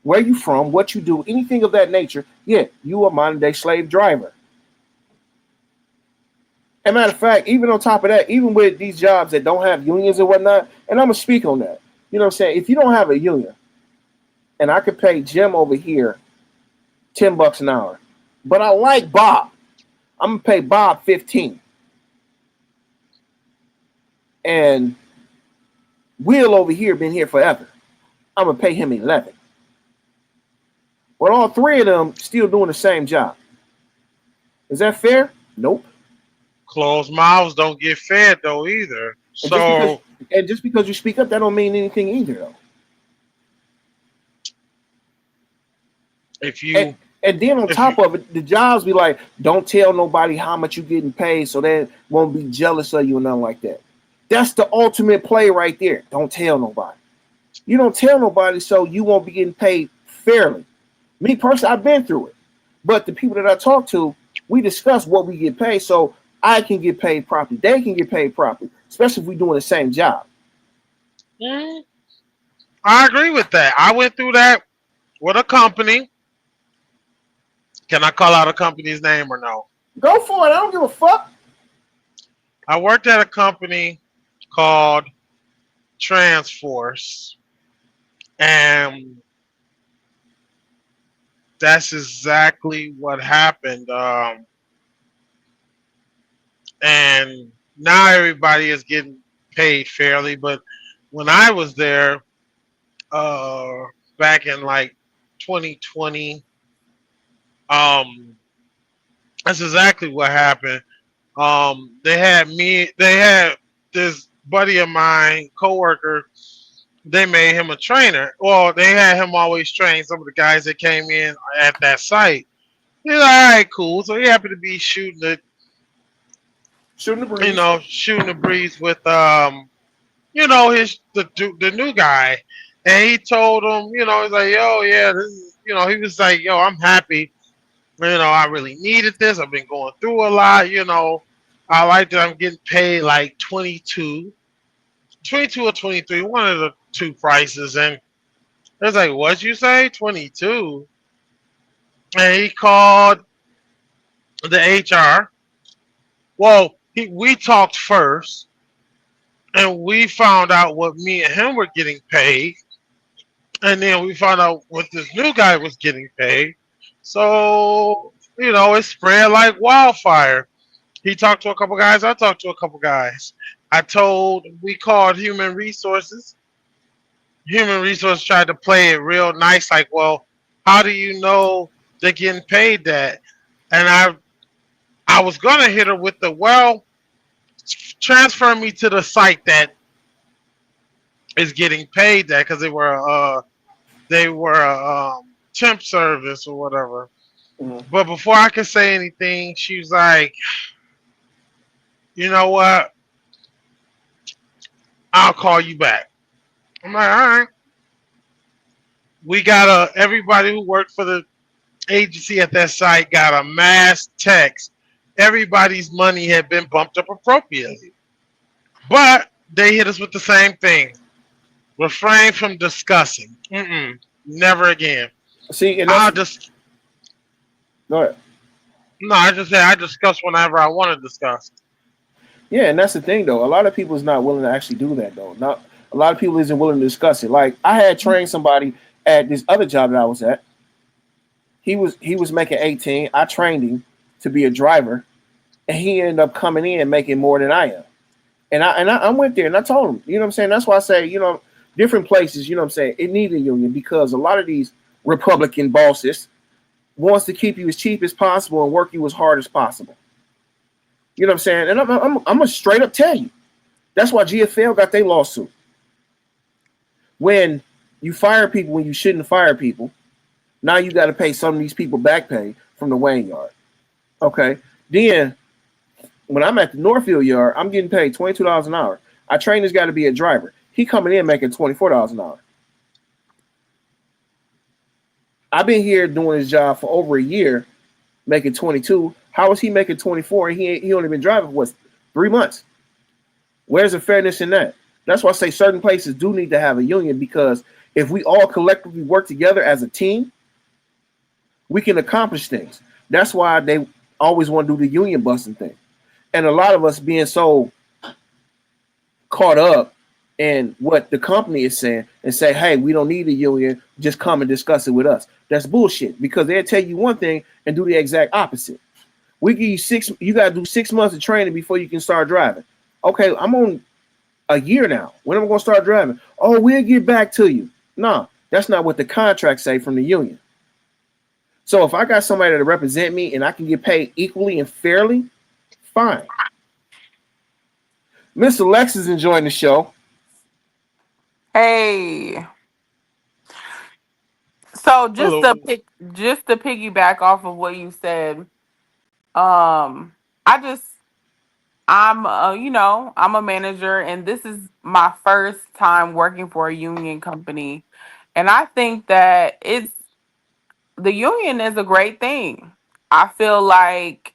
where you from, what you do, anything of that nature. Yeah, you a modern day slave driver. And matter of fact, even on top of that, even with these jobs that don't have unions and whatnot, and I'm gonna speak on that. You know what I'm saying? If you don't have a union, and I could pay Jim over here $10 an hour, but I like Bob, I'm gonna pay Bob 15, and Will over here been here forever. I'm gonna pay him 11. But all three of them still doing the same job. Is that fair? Nope. Closed mouths don't get fed though either. And just because So and just because you speak up, that don't mean anything either though. if And you and then on if you top of it, the jobs be like, don't tell nobody how much you getting paid, so they won't be jealous of you and nothing like that. That's the ultimate play right there. Don't tell nobody. You don't tell nobody, so you won't be getting paid fairly. Me personally, I've been through it. But the people that I talk to, we discuss what we get paid, so I can get paid properly. They can get paid properly, especially if we're doing the same job. Mm, I agree with that. I went through that with a company. Can I call out a company's name or no? Go for it. I don't give a fuck. I worked at a company called Transforce, and that's exactly what happened. And now everybody is getting paid fairly, but when I was there, uh, back in like 2020, um, that's exactly what happened. They had this buddy of mine, coworker. They made him a trainer. Well, they had him always train some of the guys that came in at that site. He's like, all right, cool. So he happened to be Shooting the breeze. shooting the breeze with the new guy, and he told him, he's like, yo, yeah, this is, he was like, yo, I'm happy. I really needed this. I've been going through a lot. I like that I'm getting paid like 22 or 23, one of the two prices. And it's like, what'd you say? 22. And he called the HR. Well, we talked first, and we found out what me and him were getting paid, and then we found out what this new guy was getting paid. So it spread like wildfire. He talked to a couple guys. I talked to a couple guys. We called human resources. Human resources tried to play it real nice, like, well, how do you know they're getting paid that? And I was gonna hit her with the, well, transfer me to the site that is getting paid that, because they were temp service or whatever. Mhm. But before I could say anything, she was like, you know what? I'll call you back. I'm like, all right. We got everybody who worked for the agency at that site got a mass text. Everybody's money had been bumped up appropriately. But they hit us with the same thing. Refrain from discussing. Never again. See, and that's I'll just go ahead. No, I just say I discuss whenever I want to discuss. Yeah, and that's the thing though. A lot of people is not willing to actually do that though. Not a lot of people isn't willing to discuss it. Like I had trained somebody at this other job that I was at. He was making 18. I trained him to be a driver, and he ended up coming in making more than I am. And I went there and I told him, you know what I'm saying? That's why I say, different places, you know what I'm saying, it needs a union because a lot of these Republican bosses wants to keep you as cheap as possible and work you as hard as possible. You know what I'm saying? And I'm gonna straight up tell you. That's why GFL got their lawsuit. When you fire people when you shouldn't fire people, now you got to pay some of these people back pay from the weighing yard. Okay. Then when I'm at the Northfield yard, I'm getting paid $22 an hour. I train this guy to be a driver. He coming in making $24 an hour. I've been here doing his job for over a year, making 22. How is he making 24 and he only been driving for what, 3 months? Where's the fairness in that? That's why I say certain places do need to have a union because if we all collectively work together as a team, we can accomplish things. That's why they always want to do the union busting thing. And a lot of us being so caught up in what the company is saying and say, hey, we don't need a union, just come and discuss it with us. That's bullshit because they'll tell you one thing and do the exact opposite. We give you gotta do 6 months of training before you can start driving. Okay, I'm on a year now. When am I gonna start driving? Oh, we'll get back to you. No, that's not what the contracts say from the union. So if I got somebody to represent me and I can get paid equally and fairly, fine. Miss Alexa's enjoying the show. Hey, so Hello. just to piggyback off of what you said, I just I'm a manager and this is my first time working for a union company, and I think that it's the union is a great thing. I feel like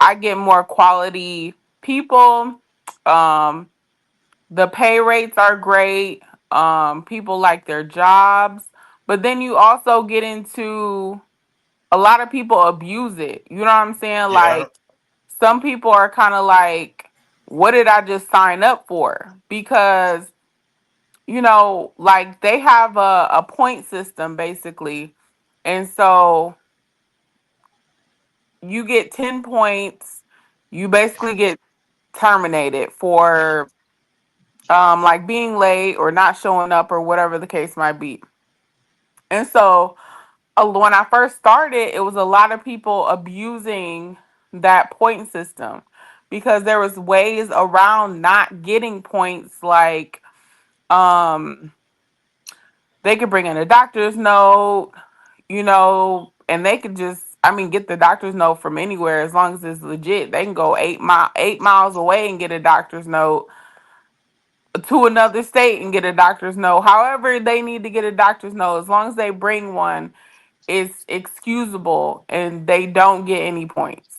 I get more quality people. Um, the pay rates are great. People like their jobs, but then you also get into a lot of people abuse it. You know what I'm saying? Yeah. Like some people are kind of like, what did I just sign up for? Because, like they have a point system basically. And so you get 10 points, you basically get terminated for like being late or not showing up or whatever the case might be. And so when I first started, it was a lot of people abusing that point system because there was ways around not getting points, like um they could bring in a doctor's note, and they could just, I mean, get the doctor's note from anywhere as long as it's legit. They can go 8 miles away and get a doctor's note, to another state and get a doctor's note. However, they need to get a doctor's note, as long as they bring one, it's excusable and they don't get any points.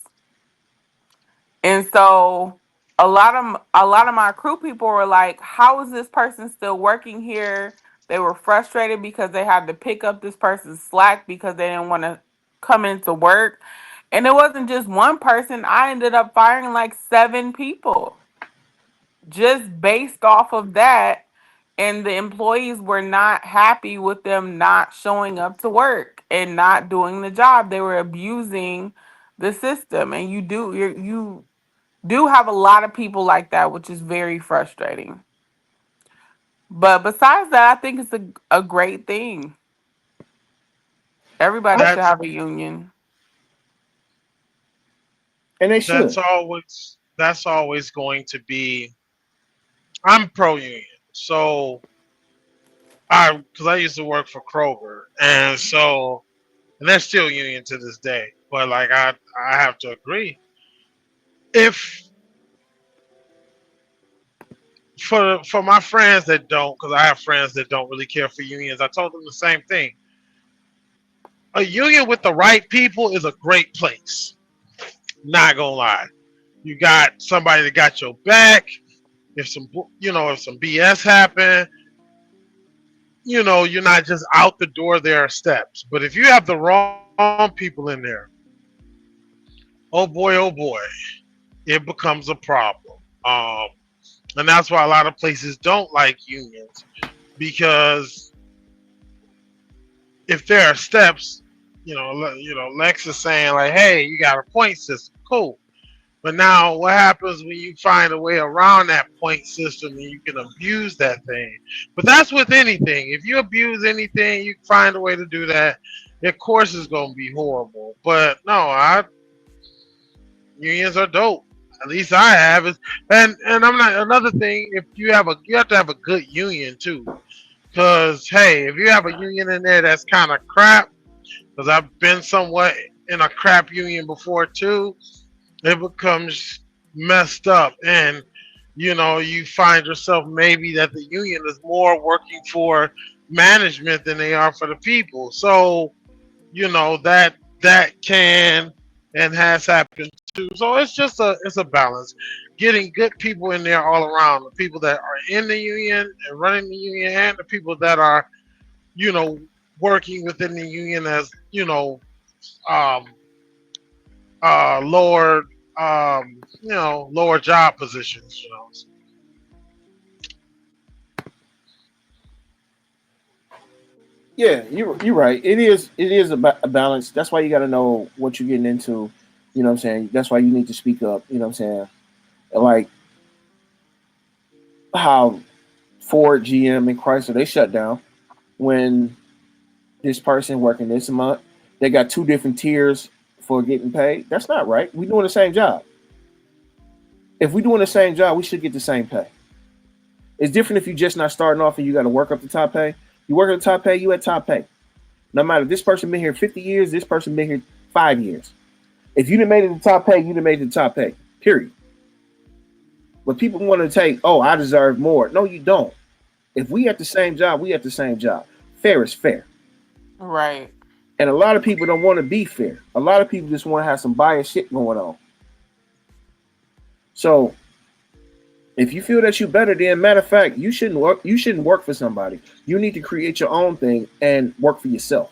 And so a lot of my crew people were like, how is this person still working here? They were frustrated because they had to pick up this person's slack because they didn't want to come into work. And it wasn't just one person. I ended up firing like 7 people just based off of that. And the employees were not happy with them not showing up to work and not doing the job. They were abusing the system. And you do have a lot of people like that, which is very frustrating. But besides that, I think it's a great thing. Everybody should That's have a union. And they that's should. always going to be. I'm pro union, so because I used to work for Kroger, and they're still union to this day. But like I have to agree. If for my friends that don't, because I have friends that don't really care for unions, I told them the same thing. A union with the right people is a great place. Not gonna lie. You got somebody that got your back. If some BS happen, you're not just out the door. There are steps. But if you have the wrong people in there, oh boy, it becomes a problem. And that's why a lot of places don't like unions, because if there are steps, Lex is saying like, hey, you got a point system, cool. But now, what happens when you find a way around that point system and you can abuse that thing? But that's with anything. If you abuse anything, you find a way to do that. Of course, it's going to be horrible. But no, unions are dope. At least I have it. And I'm not. Another thing, if you have to have a good union too. Because hey, if you have a union in there that's kind of crap, because I've been somewhat in a crap union before too, it becomes messed up. And you find yourself maybe that the union is more working for management than they are for the people. So that can and has happened too. So it's a balance, getting good people in there all around, the people that are in the union and running the union, and the people that are you know working within the union as um lower lower job positions. Yeah, you're right. It is a balance. That's why you got to know what you're getting into. You know what I'm saying? That's why you need to speak up. You know what I'm saying? Like how Ford, GM, and Chrysler, they shut down when this person working this month, they got two different tiers for getting paid. That's not right. We doing the same job. If we doing the same job, we should get the same pay. It's different if you just not starting off and you got to work up the top pay. You work at the top pay, you at top pay. No matter, this person been here 50 years, this person been here 5 years. If you done made it to top pay, you done made it to top pay. Period. But people want to take, oh, I deserve more. No, you don't. If we at the same job, we at the same job. Fair is fair. Right. And a lot of people don't want to be fair. A lot of people just want to have some biased shit going on. So if you feel that you're better, then matter of fact, you shouldn't work. You shouldn't work for somebody. You need to create your own thing and work for yourself.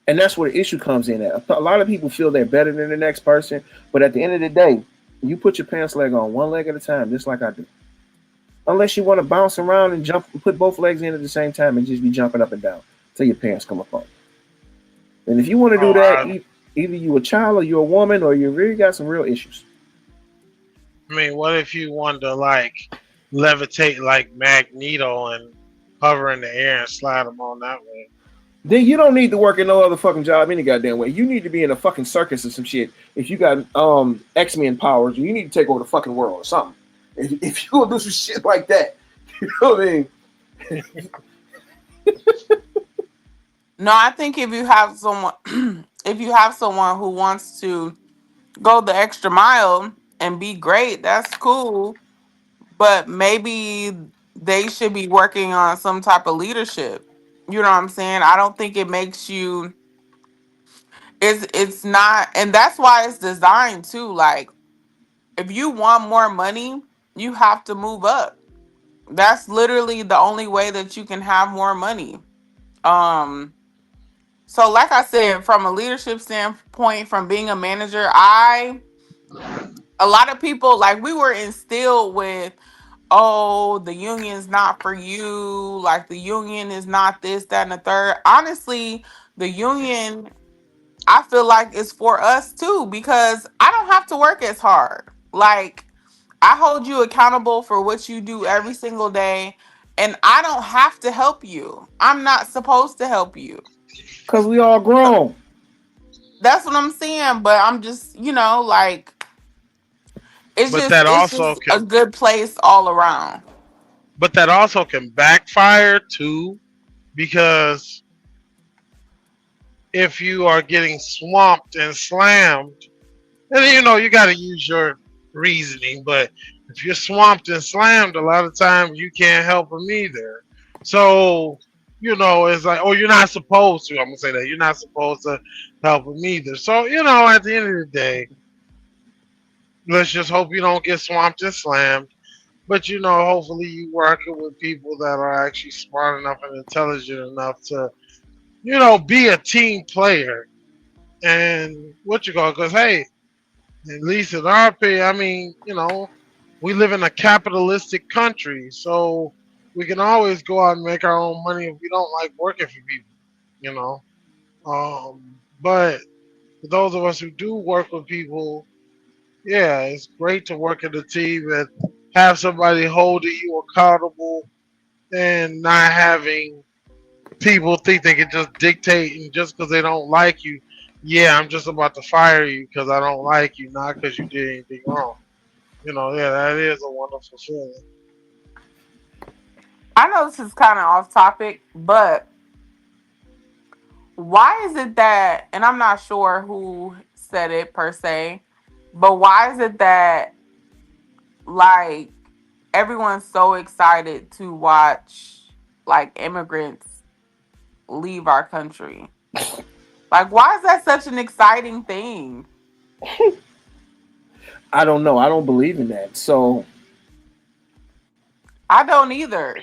And that's where the issue comes in at. A lot of people feel they're better than the next person, but at the end of the day, you put your pants leg on one leg at a time, just like I do. Unless you want to bounce around and jump, put both legs in at the same time and just be jumping up and down till your pants come apart. And if you want to do Oh, that, either you a child or you a woman or you really got some real issues. I mean, what if you wanted to like levitate like Magneto and hover in the air and slide them on that way? Then you don't need to work in no other fucking job any goddamn way. You need to be in a fucking circus or some shit. If you got X-Men powers, you need to take over the fucking world or something. If you gonna do some shit like that, you know what I mean? No, I think if you have someone, if you have someone who wants to go the extra mile and be great, that's cool. But maybe they should be working on some type of leadership. You know what I'm saying? I don't think it makes you. It's not, and that's why it's designed too. Like, if you want more money, you have to move up. That's literally the only way that you can have more money. Um, so like I said, from a leadership standpoint, from being a manager, a lot of people like we were instilled with, oh, the union's not for you, like the union is not this, that, and the third. Honestly, the union, I feel like is for us too, because I don't have to work as hard. Like, I hold you accountable for what you do every single day, and I don't have to help you. I'm not supposed to help you. Cause we all grown. That's what I'm saying, but I'm just, like it's But just that it's also just a can, good place all around. but that also can backfire too, because if you are getting swamped and slammed, and you got to use your reasoning, but if you're swamped and slammed, a lot of times you can't help them either. So, it's like, oh, you're not supposed to. I'm gonna say that you're not supposed to help them either. So, at the end of the day, let's just hope you don't get swamped and slammed. But hopefully you working with people that are actually smart enough and intelligent enough to, be a team player. And what you call? Because hey, at least in our opinion, I mean, we live in a capitalistic country, so we can always go out and make our own money if we don't like working for people, you know. But for those of us who do work with people, yeah, it's great to work in a team and have somebody holding you accountable and not having people think they can just dictate and just because they don't like you, yeah, I'm just about to fire you because I don't like you, not because you did anything wrong. Yeah, that is a wonderful feeling. I know this is kind of off topic, but why is it that, and I'm not sure who said it per se, but why is it that like everyone's so excited to watch like immigrants leave our country? Like, why is that such an exciting thing? I don't know. I don't believe in that. So I don't either.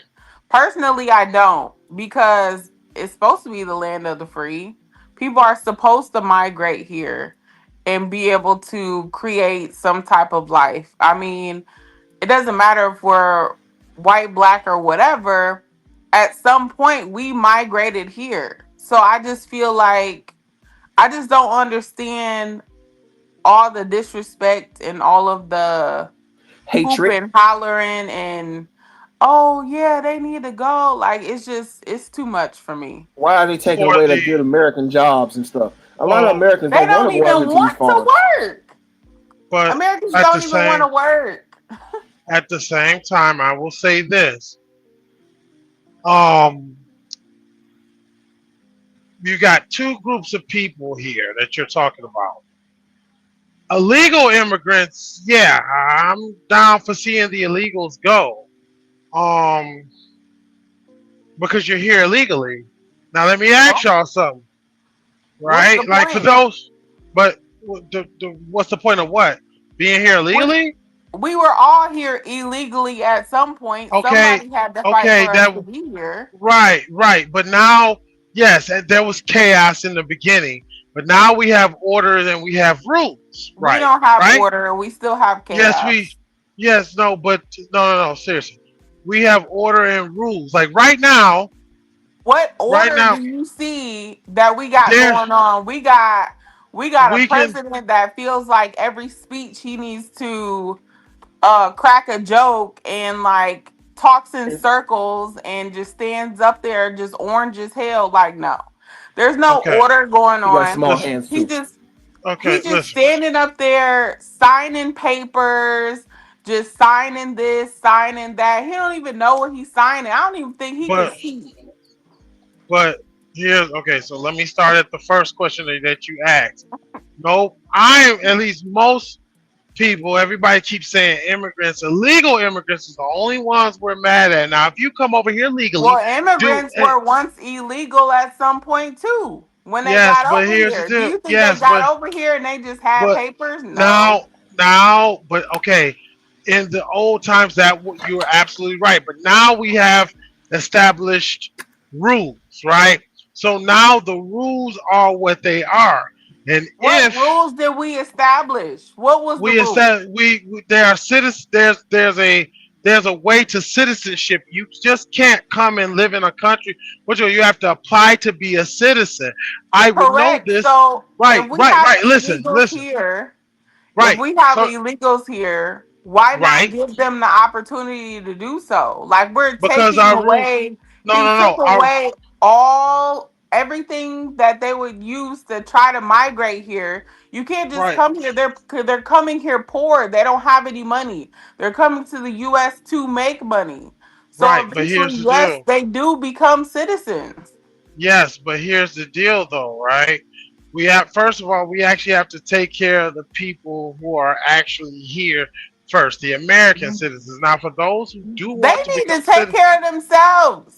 Personally, I don't, because it's supposed to be the land of the free. People are supposed to migrate here and be able to create some type of life. I mean, it doesn't matter if we're white, black, or whatever. At some point, we migrated here. So I just feel like I just don't understand all the disrespect and all of the hatred. hooping, hollering, and oh yeah, they need to go. Like, it's too much for me. Why are they taking For away the the good American jobs and stuff? A lot of well, Americans They don't want don't to go out even here to these want to farms. work. but Americans at the don't even want same to work. at the same time, I will say this: um, you got two groups of people here that you're talking about. Illegal immigrants, yeah, I'm down for seeing the illegals go. Um, because you're here illegally. Now let me ask Well, y'all something, what's right? the Like for point? those, but what's the point of what? Being here We illegally? we were all here illegally at some point. Okay, Somebody had to fight okay, for us that to be here. right, right. But now, Yes, and there was chaos in the beginning, but now we have order and we have rules. We Right, don't have right. order. We still have Yes, chaos. yes, no, but no, seriously. We have order and rules. Like What right order now, do you see that we got there going on? We got a we can. president that feels like every speech he needs to crack a joke and like talks in circles and just stands up there just orange as hell. Like, no. There's no Okay, order going He got on. small listen. hands He too. just Okay, He's just listen. standing up there signing papers, just signing this, signing that. He don't even know what he's signing. I don't even think he can But see. but here's okay. So let me start at the first question that you asked. Nope, I am at least most people. Everybody keeps saying immigrants, illegal immigrants is the only ones we're mad at. Now, if you come over here legally, Well, do immigrants were once illegal at some point too. When they yes, got but over here's the here, do deal. you think they Yes, got over here and they just had but papers? No. now, but okay, in the old times you are absolutely right. But now we have established rules, right? So now the rules are what they are, and What if rules did we establish? What was the we rule? said we there are citizens, there's a way to citizenship. You just can't come and live in a country. Which you have to apply to be a citizen. I would know Correct. this. So if Right, we right, have right. Listen, illegals listen. here, if Right. we have So illegals here, why not right, give them the opportunity to do so? Like we're because taking our rules. away, No, he no, took no. Our away all everything that they would use to try to migrate here. You can't just right, come here. They're coming here poor. They don't have any money. They're coming to the US to make money. So right. But here's eventually, the yes, deal. they do become citizens. Yes, but here's the deal, though. Right. We have first of all, we actually have to take care of the people who are actually here first, the American citizens. Now, for those who do They want to need become to take citizens, care of themselves.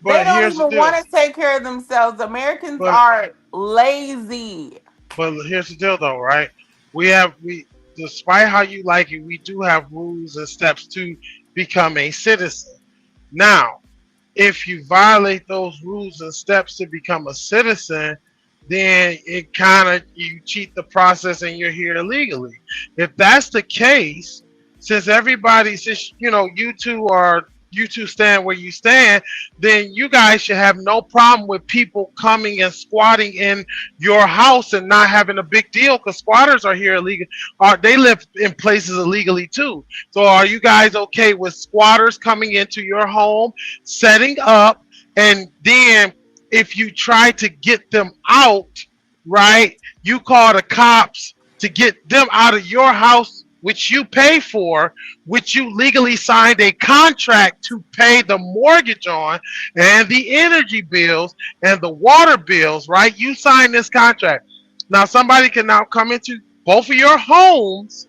They but don't here's the even deal. want to take care of themselves. Americans But are lazy. here's the deal, though. Right. We despite how you like it, we do have rules and steps to become a citizen. Now, if you violate those rules and steps to become a citizen, then it kind of you cheat the process and you're here illegally. If that's the case, since you two stand where you stand, then you guys should have no problem with people coming and squatting in your house and not having a big deal because squatters are here illegal. They live in places illegally too. So are you guys okay with squatters coming into your home, setting up, and then if you try to get them out, right, you call the cops to get them out of your house, which you pay for, which you legally signed a contract to pay the mortgage on, and the energy bills and the water bills, right? You signed this contract. Now somebody can now come into both of your homes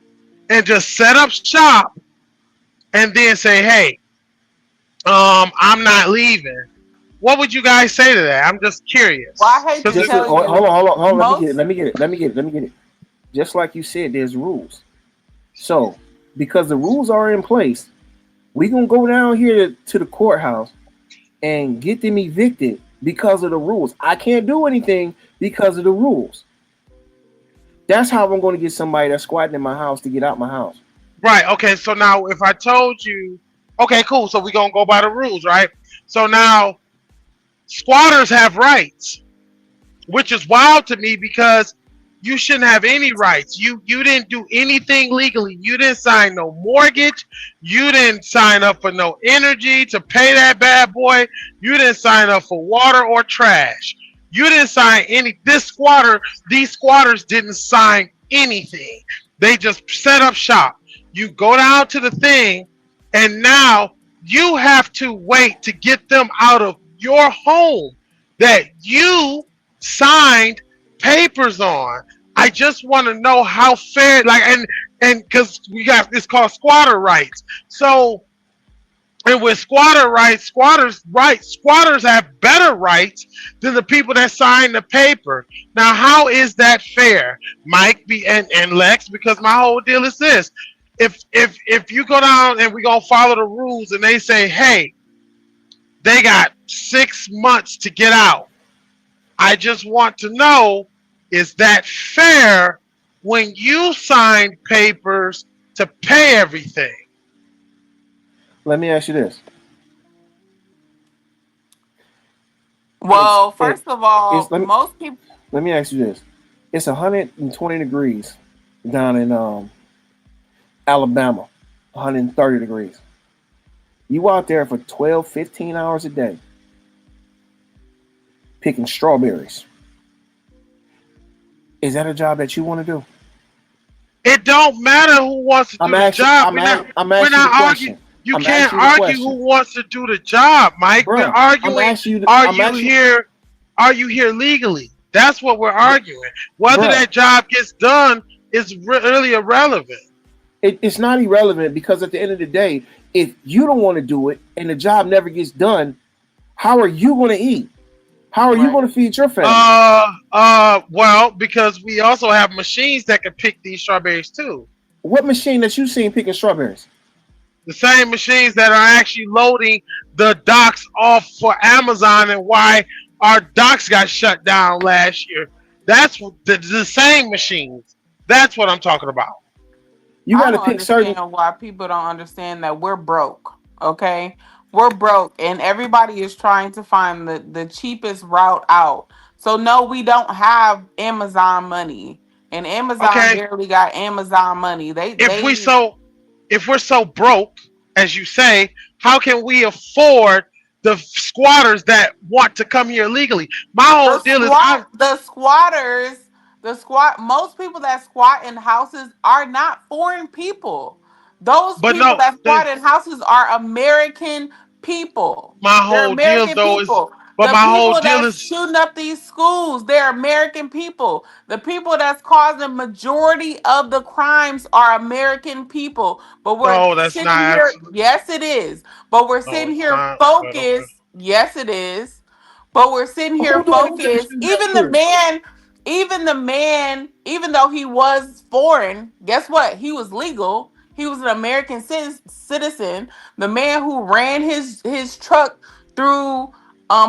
and just set up shop and then say, hey, I'm not leaving. What would you guys say to that? I'm just Well, curious. I hate to Cause Just it, tell hold on, you, hold on, hold on. Let me get it. most Let me get it. Let me get it. Let me get it. Just like you said, there's rules. So because the rules are in place, we gonna go down here to the courthouse and get them evicted because of the rules. I can't do anything because of the rules. That's how I'm going to get somebody that's squatting in my house to get out my house. right. Okay. So now, if I told you, okay, cool. So we gonna go by the rules, right? So now, squatters have rights, which is wild to me because you shouldn't have any rights. You didn't do anything legally. You didn't sign no mortgage. You didn't sign up for no energy to pay that bad boy. You didn't sign up for water or trash. You didn't sign any. These squatters didn't sign anything. They just set up shop. You go down to the thing, and now you have to wait to get them out of your home that you signed papers on. I just want to know how fair, like, and because we got it's called squatter rights. So, and with squatters have better rights than the people that sign the paper. Now, how is that fair, Mike? And Lex, because my whole deal is this: if you go down and we gonna follow the rules, and they say, hey, they got 6 months to get out. I just want to know, is that fair when you signed papers to pay everything? Let me ask you this: it's Well, it first of it's all, let me most people. let me ask you this: it's 120 degrees down in Alabama, 130 degrees. You out there for 12, 15 hours a day picking strawberries. Is that a job that you want to do? It don't matter who wants to I'm do the asking. job. I'm I'm We're asking you the not arguing. question. You I'm can't asking you the argue question, who wants to do the job, Mike. We're bruh. I'm arguing, asking you. are I'm you asking, here? Are you here legally? That's what we're arguing. Whether bruh. that job gets done is really irrelevant. It's not irrelevant because at the end of the day, if you don't want to do it and the job never gets done, how are you going to eat? How are you Right. going to feed your family? Well, because we also have machines that can pick these strawberries too. What machine that you seen picking strawberries? The same machines that are actually loading the docks off for Amazon and why our docks got shut down last year. That's the same machines. That's what I'm talking about. You I got to don't pick certain. understand why people don't understand that we're broke. Okay, we're broke, and everybody is trying to find the cheapest route out. So no, we don't have Amazon money, and Amazon Okay, barely got Amazon money. They if we they so if we're so broke, as you say, how can we afford the squatters that want to come here legally? My whole deal is the squatters, the squat most people that squat in houses are not foreign people. Those but people no, that squat in houses are American people. my They're whole deal American though is people. but The my whole people deal that's is shooting up these schools, they're American people. The people that's causing majority of the crimes are American people. But we're no, that's not sitting here, absolute. yes, it is. But we're No, sitting it's here not. But okay. focused, yes, it is, but we're sitting here Who said this focused. is not true? Even the man, even though he was foreign, guess what? He was legal. He was an American citizen. The man who ran his truck through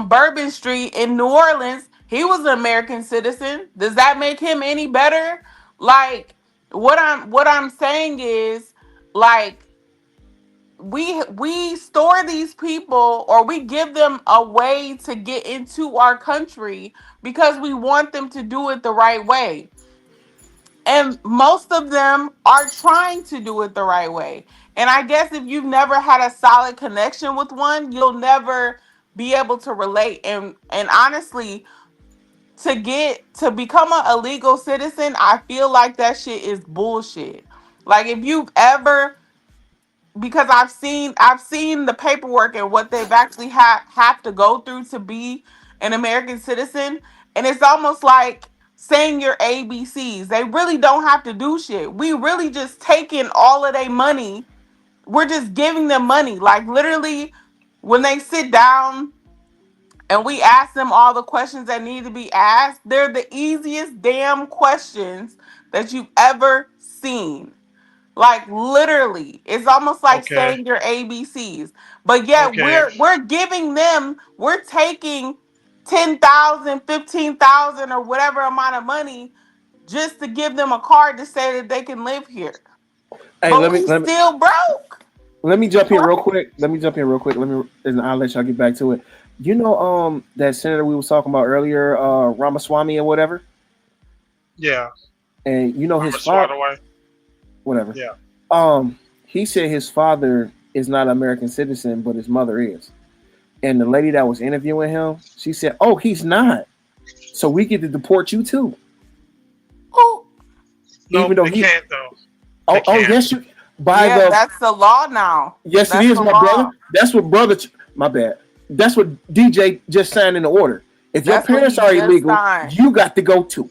Bourbon Street in New Orleans, he was an American citizen. Does that make him any better? Like what I'm saying is like we store these people or we give them a way to get into our country because we want them to do it the right way, and most of them are trying to do it the right way. And I guess if you've never had a solid connection with one, you'll never be able to relate. And honestly, to become a legal citizen, I feel like that shit is bullshit. Like if you've ever, because I've seen the paperwork and what they've actually have to go through to be an American citizen, and it's almost like saying your ABCs. They really don't have to do shit. We really just taking all of their money. We're just giving them money. Like literally, when they sit down and we ask them all the questions that need to be asked, they're the easiest damn questions that you've ever seen. Like literally, it's almost like Okay. saying your ABCs. But yet Okay. we're giving them, we're taking 10,000, 15,000, or whatever amount of money just to give them a card to say that they can live here. Hey, But we still broke. let me jump in real quick. Let me jump in real quick. And I'll let y'all get back to it. You know, that senator we was talking about earlier, Ramaswamy or whatever, Yeah. and you know I'm his a swat father, away. whatever. Yeah. He said his father is not an American citizen, but his mother is. And the lady that was interviewing him, she said, "Oh, he's not. So we get to deport you too, Oh, even Nope, though they he." can't though. They Oh, can't. yes, you. By yeah, the that's the law now. Yes, it That's is, the my brother. law. That's what brother. My bad. That's what DJ just signed in the order. If your That's what parents he are just illegal, signed. you got to go too.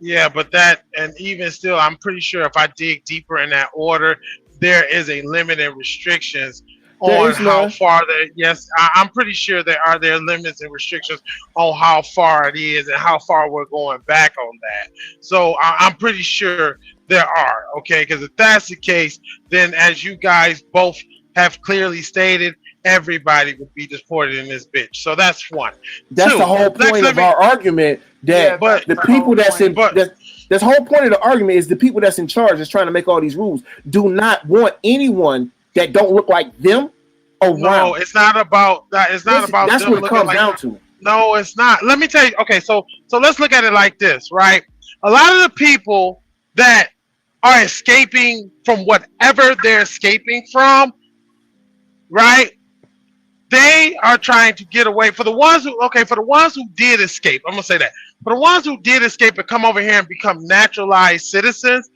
Yeah, but that and even still, I'm pretty sure if I dig deeper in that order, there is a limit and restrictions There on is how none. far that. Yes, I'm pretty sure there limits and restrictions on how far it is and how far we're going back on that. So I'm pretty sure there are. Okay, because if that's the case, then as you guys both have clearly stated everybody would be deported in this bitch. So that's one. That's Two, the whole point of our argument. That but the people that's in but that's the whole point of the argument is the people that's in charge is trying to make all these rules do not want anyone that don't look like them around. no, it's not about that. It's not about that's them what it looking comes like. down to. No, it's not. Let me tell you. Okay, so let's look at it like this, right? A lot of the people that are escaping from whatever they're escaping from, right? They are trying to get away. For the ones who did escape, I'm gonna say that. For the ones who did escape and come over here and become naturalized citizens,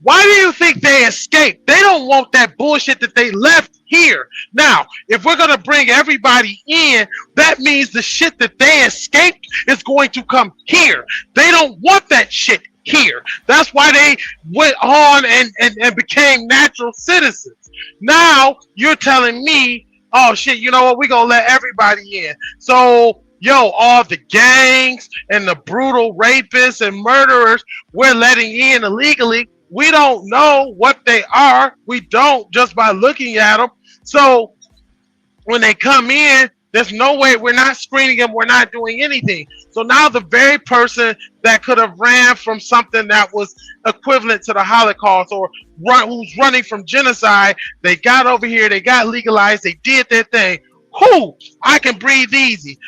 why do you think they escaped? They don't want that bullshit that they left here. Now, if we're going to bring everybody in, that means the shit that they escaped is going to come here. They don't want that shit here. That's why they went on and became natural citizens. Now, you're telling me, oh shit, you know what? We're going to let everybody in. So, yo, all the gangs and the brutal rapists and murderers we're letting in illegally. We don't know what they are. We don't just by looking at them. So when they come in, there's no way we're not screening them. We're not doing anything. So now the very person that could have ran from something that was equivalent to the Holocaust or who's running from genocide, they got over here. They got legalized. They did their thing. I can breathe easy.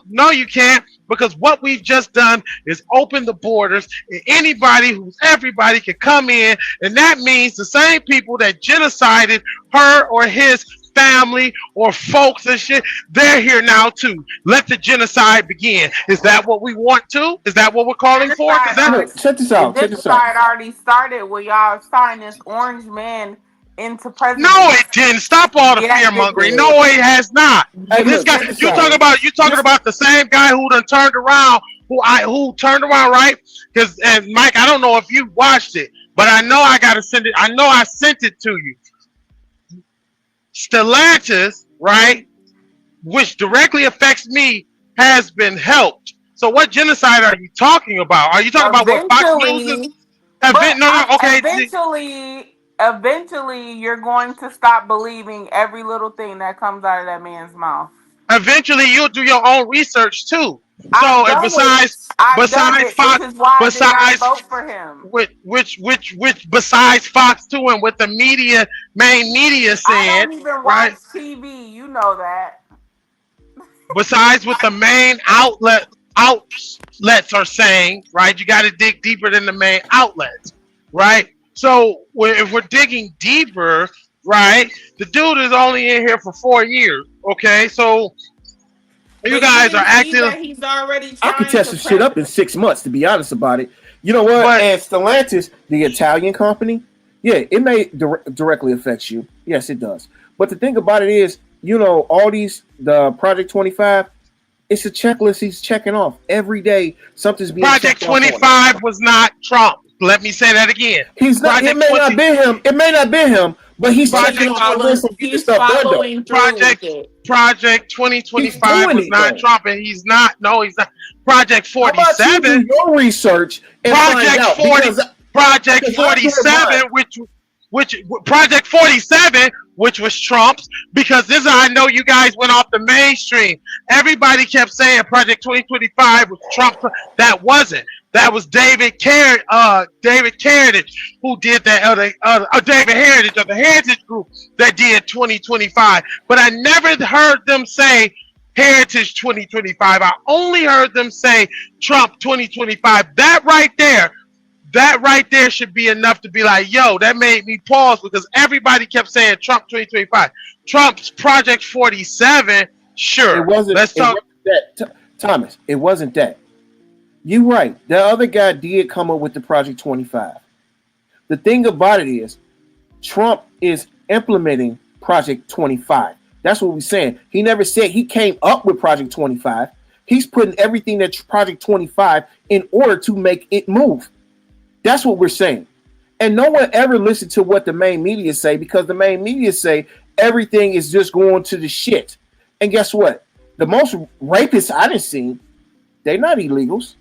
No, you can't, because what we've just done is open the borders, and everybody can come in, and that means the same people that genocided her or his family or folks and shit, they're here now too. Let the genocide begin. Is that what we want to? Is that what we're calling for? Check this out. Genocide already started when y'all signed this orange man into president. No, it didn't. Stop all the fear mongering. No, it has not. Hey, This guy, you talking about the same guy who done turned around, who turned around, right? Because and Mike, I don't know if you watched it, but I know I gotta send it. I know I sent it to you. Stellantis, right, which directly affects me, has been helped. So what genocide are you talking about? Are you talking about what Fox News is? Eventually, you're going to stop believing every little thing that comes out of that man's mouth. Eventually, you'll do your own research too. So, besides vote for him. Besides Fox 2 and what the main media said, I don't even watch TV. You know that. Besides what the main outlets are saying, right? You got to dig deeper than the main outlets, right? So if we're digging deeper, right, the dude is only in here for 4 years. Okay, so you guys are acting. He's already. I could test this shit up in 6 months, to be honest about it. You know what? And Stellantis, the Italian company, yeah, it may directly affect you. Yes, it does. But the thing about it is, you know, all the Project 25, it's a checklist he's checking off every day. Something's being Project 25 was not Trump. Let me say that again. He's not. It may not be him. It may not be him. But he's checking off the list and getting stuff done. Project 2025 was not Trump, and he's not. No, he's not. Project 47. How about you do your research and Project 47, which Project 47, which was Trump's, because this is how I know you guys went off the mainstream. Everybody kept saying Project 2025 was Trump. That wasn't. That was David Heritage, who did that. David Heritage of the Heritage Group that did 2025. But I never heard them say Heritage 2025. I only heard them say Trump 2025. That right there should be enough to be like, yo, that made me pause, because everybody kept saying Trump 2025. Trump's Project 47, sure. It wasn't. Let's talk. Thomas, it wasn't that. You're right. The other guy did come up with the Project 25. The thing about it is, Trump is implementing Project 25. That's what we're saying. He never said he came up with Project 25. He's putting everything that Project 25 in order to make it move. That's what we're saying. And no one ever listened to what the main media say, because the main media say everything is just going to the shit. And guess what? The most rapists I done seen, they're not illegals.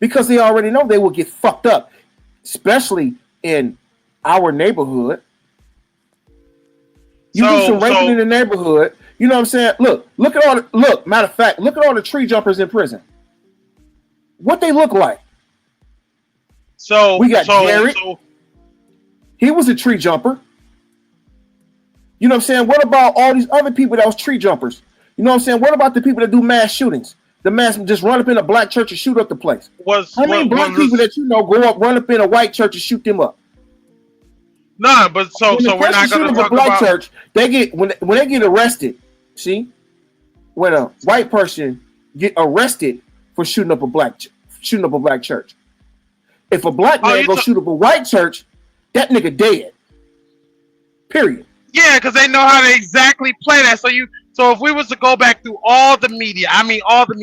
Because they already know they will get fucked up, especially in our neighborhood. You do some raping in So the neighborhood. You know what I'm saying? Look at all the look. Matter of fact, look at all the tree jumpers in prison. What they look like? We got Jared. He was a tree jumper. You know what I'm saying? What about all these other people that was tree jumpers? You know what I'm saying? What about the people that do mass shootings? The mass just run up in a black church and shoot up the place. How many black people that you know go up, run up in a white church and shoot them up? Nah, but so we're not going to talk black church. They get when they get arrested. See, when a white person get arrested for shooting up a black church, if a black man go shoot up a white church, that nigga dead. Period. Yeah, because they know how to exactly play that. So if we was to go back through all the media, I mean all the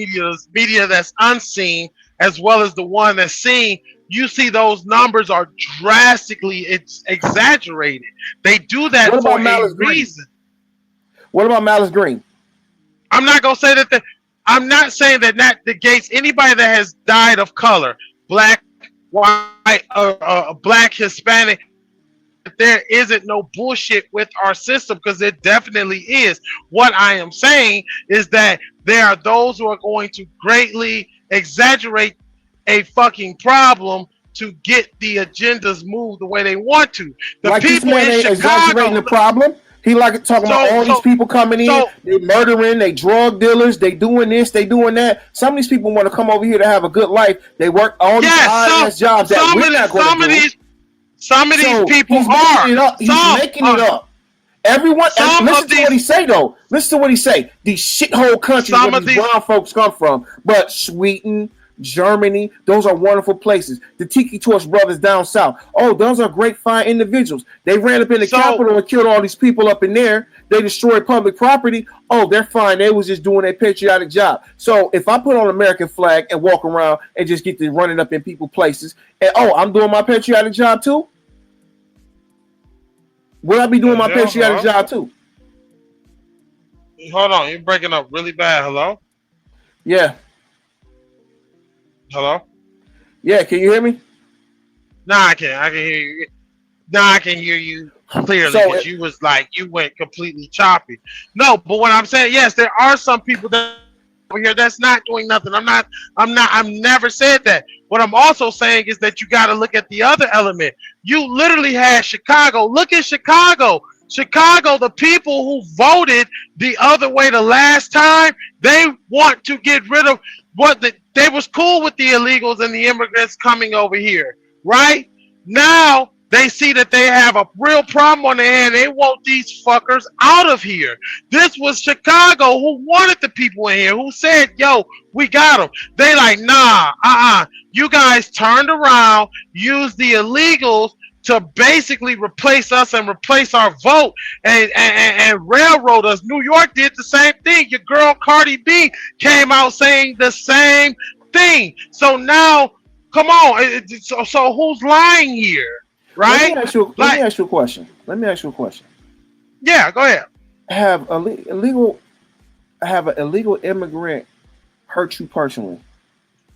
media that's unseen as well as the one that's seen, you see those numbers are drastically exaggerated. They do that for a reason. What about Malice Green? I'm not gonna say that. I'm not saying that negates anybody that has died of color, black, white, black, Hispanic. There isn't no bullshit with our system, because it definitely is. What I am saying is that there are those who are going to greatly exaggerate a fucking problem to get the agendas moved the way they want to. The like people this man in ain't exaggerating the problem. He like talking about all these people coming in, they murdering, they drug dealers, they doing this, they doing that. Some of these people want to come over here to have a good life. They work all these hard-ass jobs that we're not going to do. Some of these people He's making it up. Everyone, listen to what he say though. Listen to what he say. These shithole countries where these brown folks come from, but Sweden, Germany, those are wonderful places. The Tiki Torch brothers down south. Oh, those are great, fine individuals. They ran up in the Capitol and killed all these people up in there. They destroyed public property. Oh, they're fine. They was just doing their patriotic job. So if I put on an American flag and walk around and just get to running up in people's places, and I'm doing my patriotic job too. Will I be doing my patriotic job too? Hold on, you're breaking up really bad. Hello? Yeah. Hello? Yeah, can you hear me? Nah, I can hear you. Nah, I can hear you clearly, because you was like, you went completely choppy. No, but what I'm saying, yes, there are some people that over here that's not doing nothing. I've never said that. What I'm also saying is that you got to look at the other element. You literally had Chicago. Look at Chicago. Chicago, the people who voted the other way the last time, they want to get rid of they was cool with the illegals and the immigrants coming over here, right? Now they see that they have a real problem on their hand. They want these fuckers out of here. This was Chicago who wanted the people in here, who said, yo, we got them. They like, nah, you guys turned around, used the illegals to basically replace us and replace our vote and railroad us. New York did the same thing. Your girl Cardi B came out saying the same thing. So now, come on. So who's lying here? Right? Let me ask you a question. Yeah, go ahead. Have an illegal immigrant hurt you personally?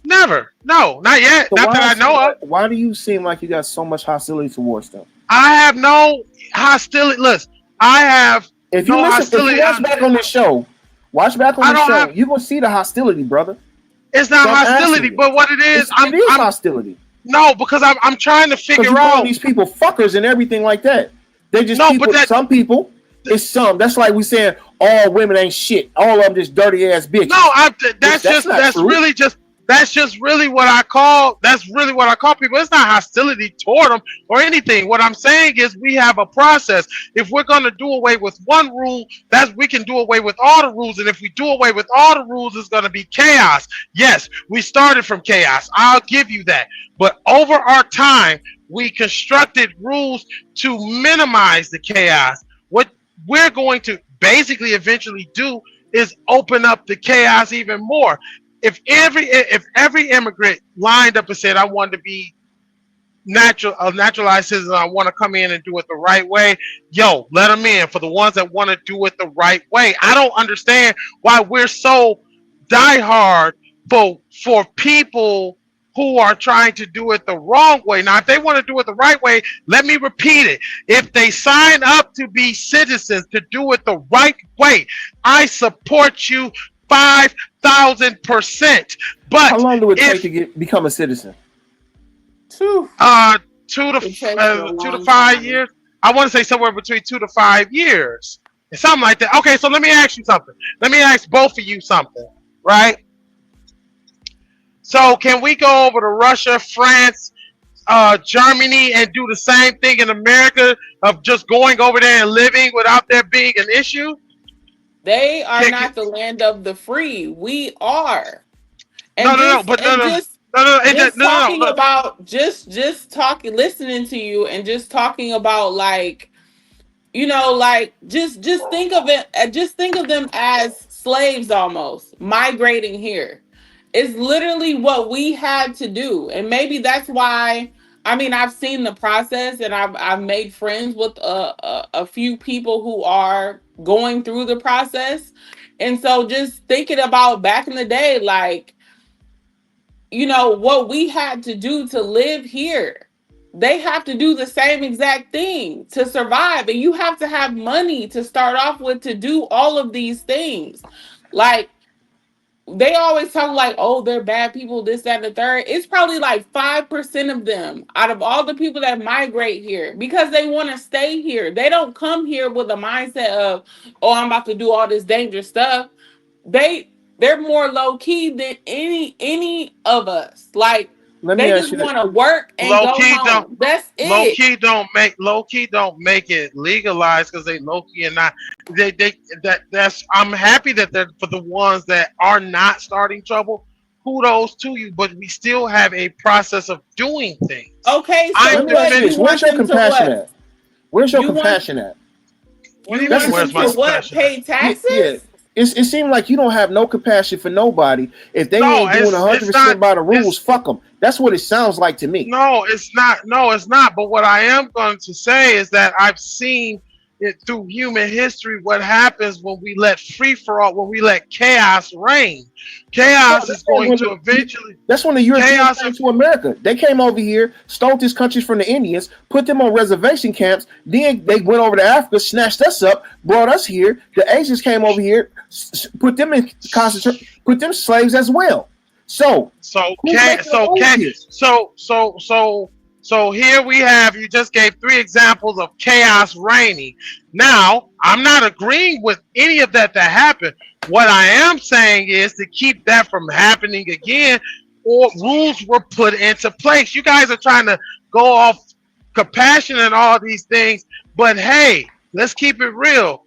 Never. No, not yet. So not that I know of. Why do you seem like you got so much hostility towards them? I have no hostility. Listen, I have if you watch back on this show, you're going to see the hostility, brother. It's not hostility, but what it is, it is hostility. No, because I'm trying to figure out these people fuckers and everything like that. They just some people. It's some. That's like we saying all women ain't shit. All of them just dirty ass bitches. No, that's just really what I call people. It's not hostility toward them or anything. What I'm saying is we have a process. If we're gonna do away with one rule, we can do away with all the rules. And if we do away with all the rules, it's gonna be chaos. Yes, we started from chaos. I'll give you that. But over our time, we constructed rules to minimize the chaos. What we're going to basically eventually do is open up the chaos even more. If every immigrant lined up and said, I want to be a naturalized citizen, I want to come in and do it the right way, yo, let them in. For the ones that want to do it the right way. I don't understand why we're so diehard for people who are trying to do it the wrong way. Now, if they want to do it the right way, let me repeat it. If they sign up to be citizens to do it the right way, I support you 5,000%. How But long do it take if to become a citizen? Phew, two to it takes a 2 to 5 long years, I want to say somewhere between 2 to 5 years, something like that. Okay, so let me ask you something. Let me ask both of you something, right? So can we go over to Russia, France, Germany, and do the same thing in America of just going over there and living without there being an issue? They are Can, not the land of the free. We are. no, And no, no, but no, no, no, no, just no, no, talking no. about just talking listening to you and just talking about like like just think of it just think of them as slaves almost migrating here. It's literally what we had to do, and maybe that's why. I mean, I've seen the process, and I've made friends with a few people who are going through the process. And so just thinking about back in the day, like, what we had to do to live here. They have to do the same exact thing to survive. And you have to have money to start off with to do all of these things. Like, they always talk like, oh, they're bad people, this, that, and the third. It's probably like 5% of them out of all the people that migrate here because they want to stay here. They don't come here with a mindset of, oh, I'm about to do all this dangerous stuff. They're more low key than any of us. Like, Let me they ask just you that. want to work and Low go key don't. home. That's it. Low key don't make it legalized because they low key and not they that's I'm happy that they're for the ones that are not starting trouble. Kudos to you, but we still have a process of doing things. Okay, I'm so Let me ask what? you You this: defending. where's want your them to compassion what? at? Where's your You want compassion at? What do you you That's want mean? the them Where's my to situation. what? compassion at? Pay Yeah. taxes? It seems like you don't have no compassion for nobody. If they No, ain't doing it's not. 100% by the rules, It's fuck them. That's what it sounds like to me. No, it's not. No, it's not. But what I am going to say is that I've seen it through human history what happens when we let free for all, when we let chaos reign. No, Chaos is going to eventually that's when the Europeans chaos. came to America. They came over here, stole these countries from the Indians, put them on reservation camps. Then they went over to Africa, snatched us up, brought us here. The Asians came over here, put them in concentration, put them slaves as well. So So who's can making the so rules can here? so here we have, you just gave three examples of chaos reigning. Now, I'm not agreeing with any of that happened. What I am saying is to keep that from happening again, or rules were put into place. You guys are trying to go off compassion and all these things, but hey, let's keep it real.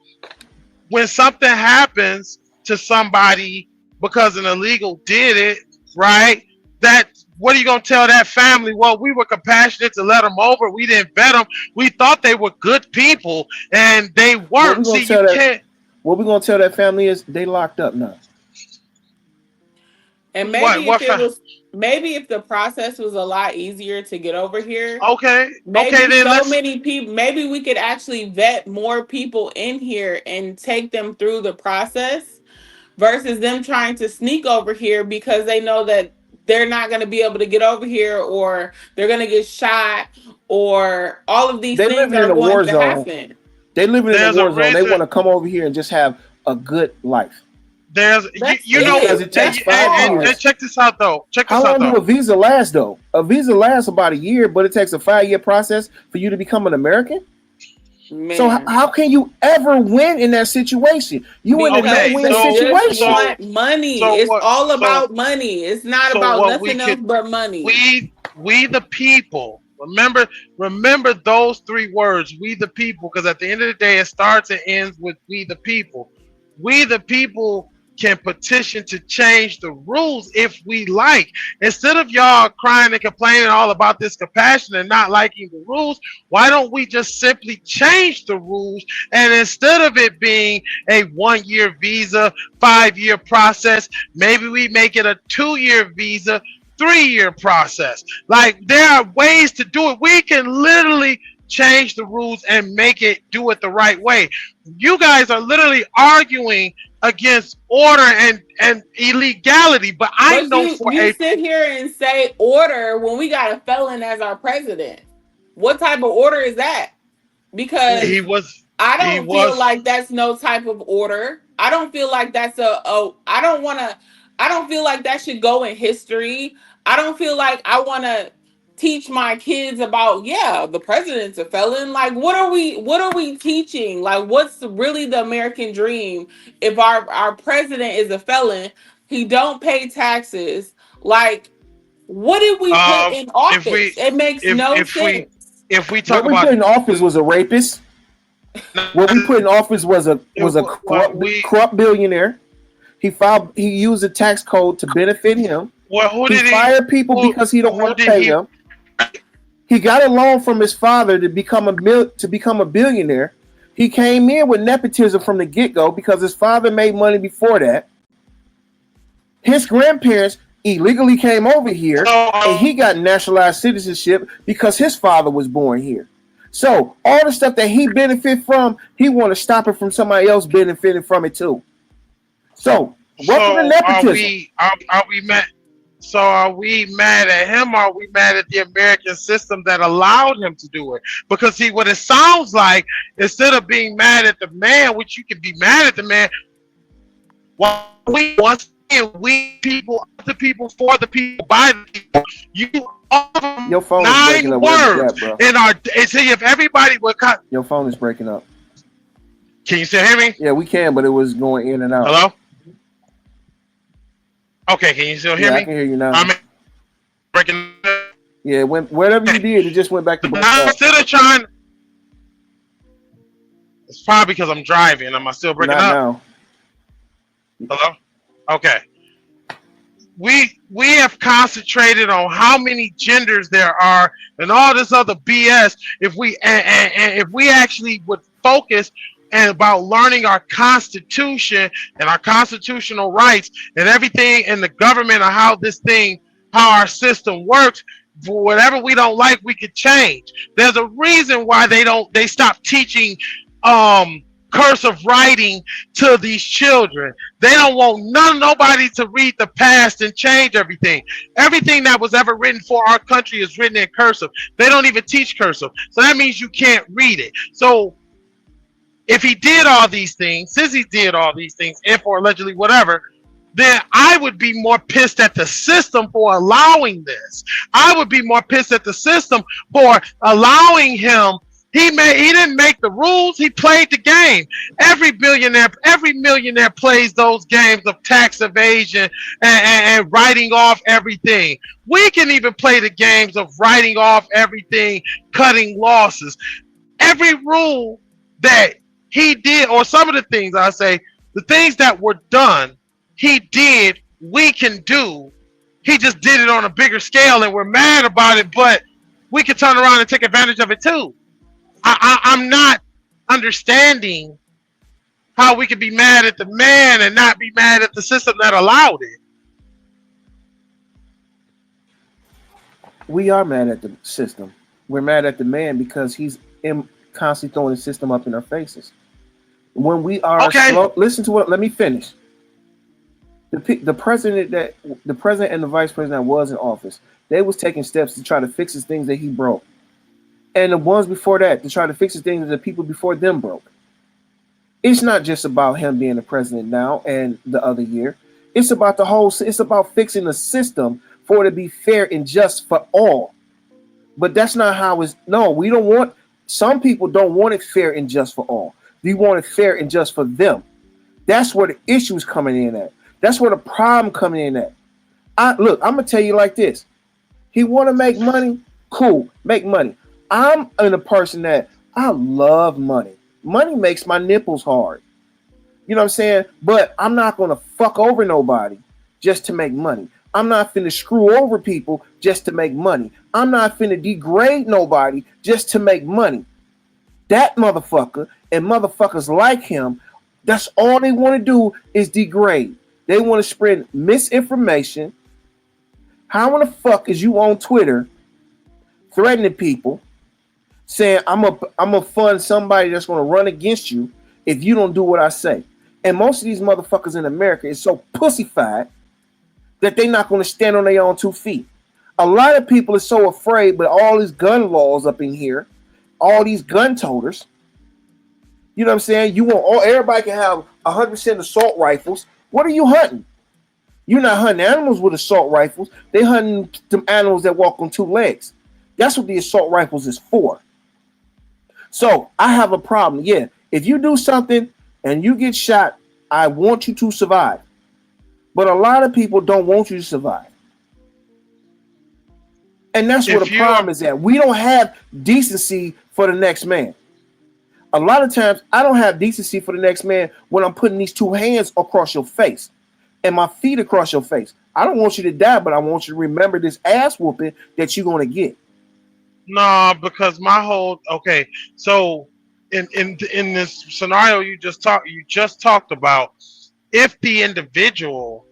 When something happens to somebody because an illegal did it, right? That what are you gonna tell that family? Well, we were compassionate to let them over. We didn't vet them. We thought they were good people, and they What we weren't. gonna See, you tell that? can't. What we gonna tell that family is they locked up now. And What? maybe if it was maybe if the process was a lot easier to get over here, Okay, okay. maybe Then so let's. many people, maybe we could actually vet more people in here and take them through the process versus them trying to sneak over here because they know that they're not going to be able to get over here or they're going to get shot or all of these They things living that in are a going war to zone. happen. They living in a There's a war zone. They reason. want to come over here and just have a good life. There's you, That's you know. Because it. it Hey, takes That's hey, hey, hey, all. 5 years. check this out though. Check How this out long do though. a visa last though? A visa lasts about a year, but it takes a 5 year process for you to become an American. So Man. how can you ever win in that situation? You in a no Because Okay, win they just situation. so want money. so It's what? all So about money. It's not so about what we nothing else could but money. we the people, remember those three words, we the people, because at the end of the day it starts and ends with we the people. We the people can petition to change the rules if we like. Instead of y'all crying and complaining all about this compassion and not liking the rules, why don't we just simply change the rules, and instead of it being a 1 year visa, 5 year process, maybe we make it a 2 year visa, 3 year process. Like, there are ways to do it. We can literally change the rules and do it the right way. You guys are literally arguing against order and illegality, but I But know for you a sit here and say order when we got a felon as our president. What type of order is that? Because he was I he don't feel was like that's no type of order. I don't feel like that's I don't want to I don't feel like that should go in history. I don't feel like I want to teach my kids about the president's a felon. Like what are we teaching? Like what's really the American dream if our president is a felon, he don't pay taxes. Like what did we put in if we office? It makes if no if we sense. if we talk What we about put in office was a rapist. What we put in office was a corrupt billionaire. He used the tax code to benefit him. well, who He did fired people because he don't who want to did pay he them. He got a loan from his father to become a billionaire. He came in with nepotism from the get-go because his father made money before that. His grandparents illegally came over here, and he got naturalized citizenship because his father was born here. So all the stuff that he benefit from, he want to stop it from somebody else benefiting from it too. So what for the nepotism? Are we mad? So are we mad at him? Or are we mad at the American system that allowed him to do it? Because see, what it sounds like, instead of being mad at the man, which you can be mad at the man, we people, the people, for the people, by the people. You Your phone is breaking 9 up. words Bro. in our. See, if everybody would cut. Your phone is breaking up. Can you still hear me? Yeah, we can, but it was going in and out. Hello. Okay, can you still hear me? I can hear you now. I'm breaking. Yeah, whatever you did, it just went back to break up. Instead of trying. It's probably because I'm driving. Am I still breaking Not up? Now. Hello? Okay. We have concentrated on how many genders there are and all this other BS. If we actually would focus and about learning our Constitution and our constitutional rights and everything in the government or how our system works, for whatever we don't like, we could change. There's a reason why they stop teaching cursive writing to these children. They don't want nobody to read the past and change everything. Everything that was ever written for our country is written in cursive. They don't even teach cursive. So that means you can't read it. So if he did all these things, since he did all these things, if or allegedly whatever, then I would be more pissed at the system for allowing this. I would be more pissed at the system for allowing him. He didn't make the rules. He played the game. Every millionaire plays those games of tax evasion and writing off everything. We can even play the games of writing off everything, cutting losses. Every rule that he did, or some of the things I say, the things that were done, he did, we can do. He just did it on a bigger scale and we're mad about it, but we can turn around and take advantage of it too. I'm not understanding how we could be mad at the man and not be mad at the system that allowed it. We are mad at the system. We're mad at the man because he's constantly throwing the system up in our faces. When we are listen to what. Let me finish. The president and the vice president was in office. They was taking steps to try to fix the things that he broke. And the ones before that to try to fix the things that the people before them broke. It's not just about him being the president now and the other year. It's about it's about fixing the system for it to be fair and just for all. But that's not how some people don't want it fair and just for all. We want it fair and just for them. That's where the issue's coming in at. That's where the problem coming in at. Look, I'm gonna tell you like this. He want to make money? Cool, make money. I'm a person that I love money. Money makes my nipples hard. You know what I'm saying? But I'm not going to fuck over nobody just to make money. I'm not finna screw over people just to make money. I'm not finna degrade nobody just to make money. That motherfucker and motherfuckers like him, that's all they want to do is degrade. They want to spread misinformation. How in the fuck is you on Twitter threatening people, saying I'm a fund somebody that's going to run against you if you don't do what I say. And most of these motherfuckers in America is so pussyfied that they're not going to stand on their own 2 feet. A lot of people are so afraid, but all these gun laws up in here, all these gun toters, you know what I'm saying? You want everybody can have 100% assault rifles. What are you hunting? You're not hunting animals with assault rifles. They're hunting them animals that walk on 2 legs. That's what the assault rifles is for. So I have a problem. Yeah, if you do something and you get shot, I want you to survive. But a lot of people don't want you to survive. And that's where the problem is at. We don't have decency for the next man. A lot of times I don't have decency for the next man when I'm putting these 2 hands across your face and my feet across your face. I don't want you to die, but I want you to remember this ass whooping that you're going to get. No, because so in this scenario you just talked about, if the individual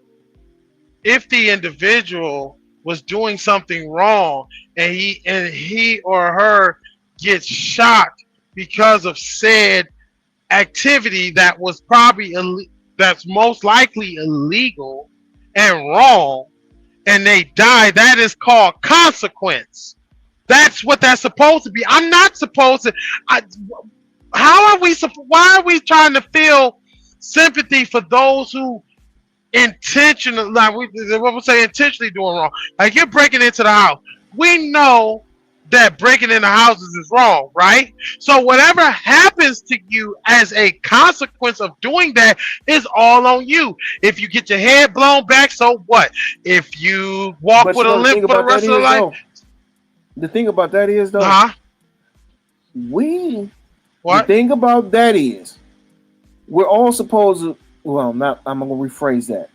was doing something wrong and he or her gets shot because of said activity that was that's most likely illegal and wrong, and they die, that is called consequence. That's what that's supposed to be. I'm not supposed to. Why are we trying to feel sympathy for those who intentionally, intentionally doing wrong? Like, you're breaking into the house. We know that breaking into houses is wrong, right? So whatever happens to you as a consequence of doing that is all on you. If you get your head blown back, so what? If you walk with a limp for the rest of your life. The thing about that is, though, the thing about that is, we're all supposed to, I'm going to rephrase that.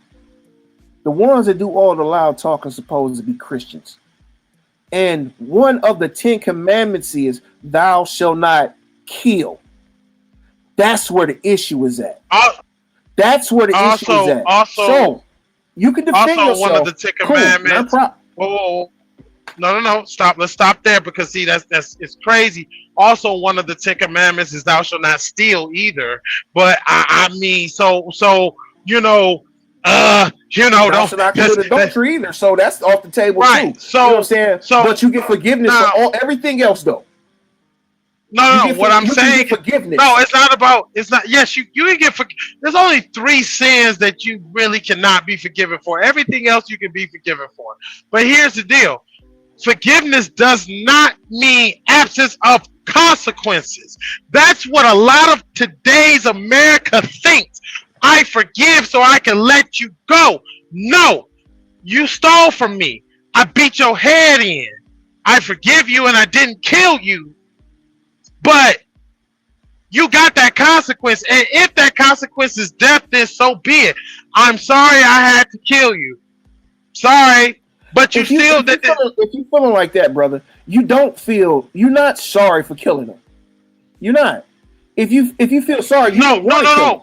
The ones that do all the loud talking are supposed to be Christians. And one of the 10 commandments is, thou shalt not kill. That's where the issue is at. That's where the issue is at. So, you can defend yourself. One of the 10 commandments. Whoa. No. Stop. Let's stop there, because see, that's it's crazy. Also, one of the 10 commandments is thou shalt not steal either. But I mean, so don't not commit adultery either. So that's off the table too. So you know what I'm saying? But you get forgiveness for everything else, though. No. What I'm saying, forgiveness. No, it's not about. It's not. Yes, you can get. There's only 3 sins that you really cannot be forgiven for. Everything else you can be forgiven for. But here's the deal. Forgiveness does not mean absence of consequences. That's what a lot of today's America thinks. I forgive so I can let you go. No, you stole from me. I beat your head in. I forgive you and I didn't kill you. But you got that consequence. And if that consequence is death, then so be it. I'm sorry I had to kill you. Sorry. But if you're feeling like that, brother, you're not sorry for killing him. You're not. If you feel sorry, you don't want to kill him.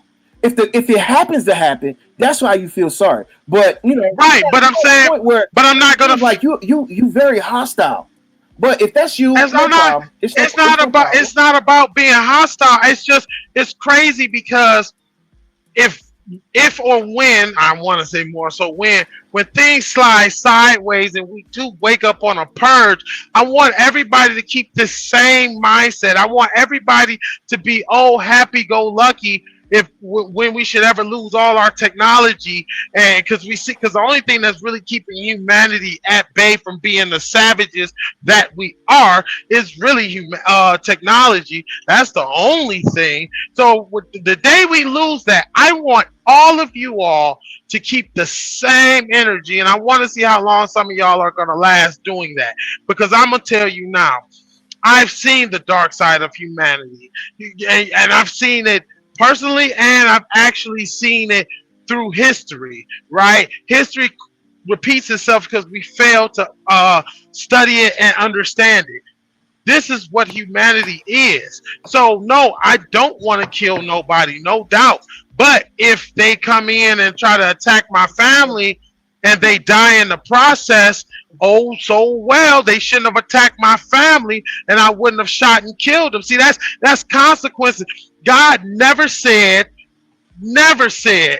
If it happens to happen, that's why you feel sorry. But right. But I'm saying, but I'm not gonna like you very hostile. But if that's you, it's not about being hostile. It's crazy because if or when, I want to say more so when things slide sideways and we do wake up on a purge, I want everybody to keep the same mindset. I want everybody to be happy-go-lucky when we should ever lose all our technology, and because the only thing that's really keeping humanity at bay from being the savages that we are is really technology. That's the only thing. So the day we lose that, I want all of you all to keep the same energy, and I want to see how long some of y'all are going to last doing that, because I'm going to tell you now, I've seen the dark side of humanity, and I've seen it personally, and I've actually seen it through history, right? History repeats itself because we fail to study it and understand it. This is what humanity is. So no, I don't want to kill nobody, no doubt. But if they come in and try to attack my family and they die in the process, oh so well they shouldn't have attacked my family and I wouldn't have shot and killed them. See, that's consequences. God never said,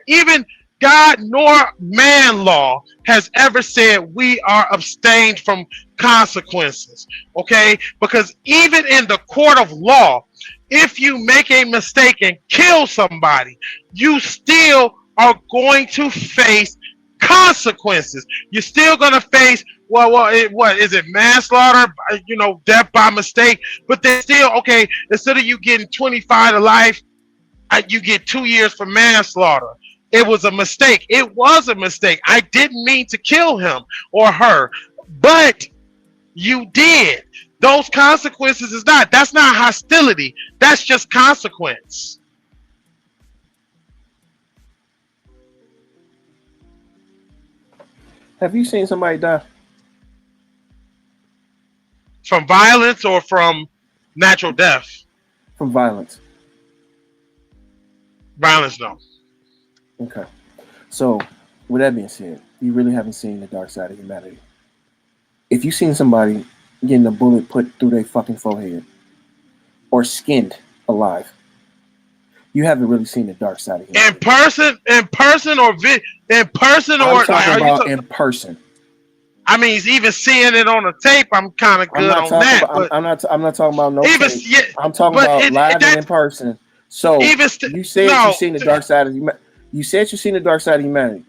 even God nor man law has ever said we are abstained from consequences. Okay? Because even in the court of law, if you make a mistake and kill somebody, you still are going to face consequences. You're still going to face, what is it, manslaughter, death by mistake, but they're still, okay, instead of you getting 25 to life, you get 2 years for manslaughter. It was a mistake. It was a mistake. I didn't mean to kill him or her, but you did. Those consequences that's not hostility. That's just consequence. Have you seen somebody die From violence or from natural death? from violence? Violence, no. Okay. So, with that being said, you really haven't seen the dark side of humanity. If you've seen somebody getting a bullet put through their fucking forehead or skinned alive, you haven't really seen the dark side of humanity. In person, in person I'm talking about in person. I mean, even seeing it on a tape, I'm kind of good on that. I'm not talking about no even, tape. yeah, I'm talking about live and in person. So you said you've seen the dark side of humanity. You said you've seen the dark side of humanity.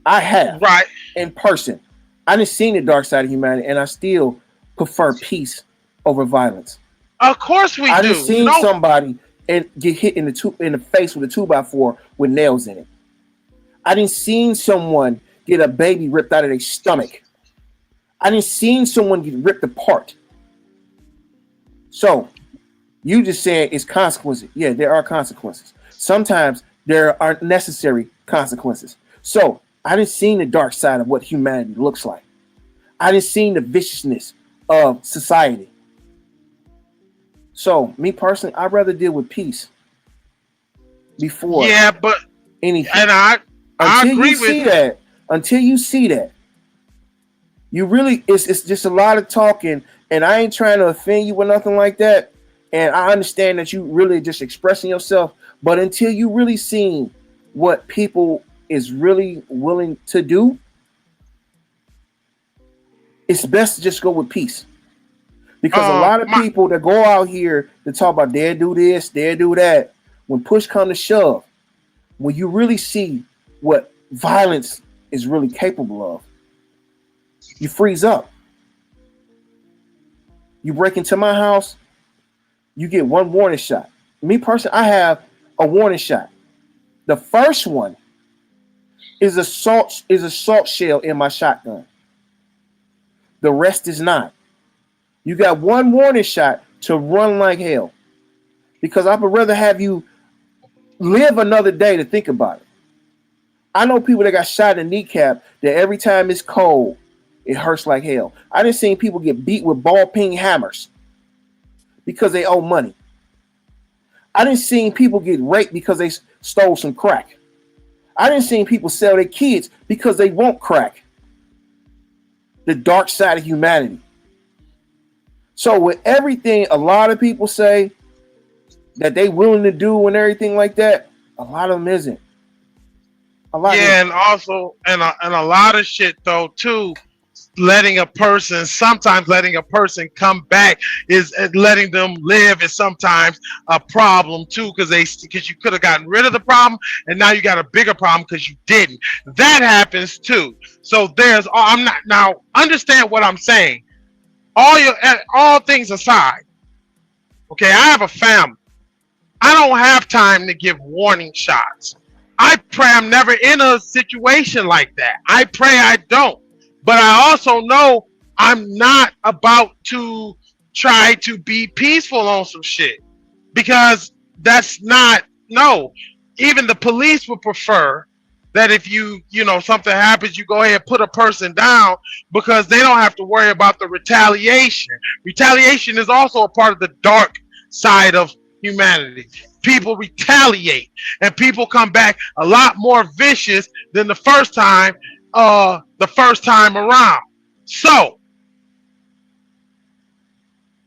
I have, right, in person. I didn't see the dark side of humanity, and I still prefer peace over violence. Of course we do. I didn't see somebody and get hit in the face with a 2x4 with nails in it. I didn't see someone get a baby ripped out of their stomach. I didn't see someone get ripped apart. So you just saying it's consequences. Yeah, there are consequences. Sometimes there are necessary consequences. So I didn't see the dark side of what humanity looks like. I didn't see the viciousness of society. So me personally, I'd rather deal with peace before but anything. And I agree with that. Until you see that, you really it's just a lot of talking, and I ain't trying to offend you or nothing like that. And I understand that you really just expressing yourself, but until you really seen what people is really willing to do, it's best to just go with peace. Because a lot of people that go out here to talk about they do this, they do that, when push comes to shove, when you really see what violence is really capable of, you freeze up. You break into my house, you get one warning shot. Me personally, I have a warning shot. The first one is a salt shell in my shotgun. The rest is not. You got one warning shot to run like hell. Because I would rather have you live another day to think about it. I know people that got shot in the kneecap that every time it's cold, it hurts like hell. I done seen people get beat with ball peen hammers because they owe money. I done seen people get raped because they stole some crack. I done seen people sell their kids because they want crack. The dark side of humanity. So with everything a lot of people say that they willing to do and everything like that, a lot of them isn't. And also, and a lot of shit though too. Sometimes letting a person come back is letting them live is sometimes a problem too, because you could have gotten rid of the problem and now you got a bigger problem because you didn't. That happens too. So I'm not now understand what I'm saying. All things aside, okay, I have a family. I don't have time to give warning shots. I pray I'm never in a situation like that. I pray I don't. But I also know I'm not about to try to be peaceful on some shit. Because that's not, no. Even the police would prefer that if something happens, you go ahead and put a person down because they don't have to worry about the retaliation. Retaliation is also a part of the dark side of humanity. People retaliate and people come back a lot more vicious than the first time around. So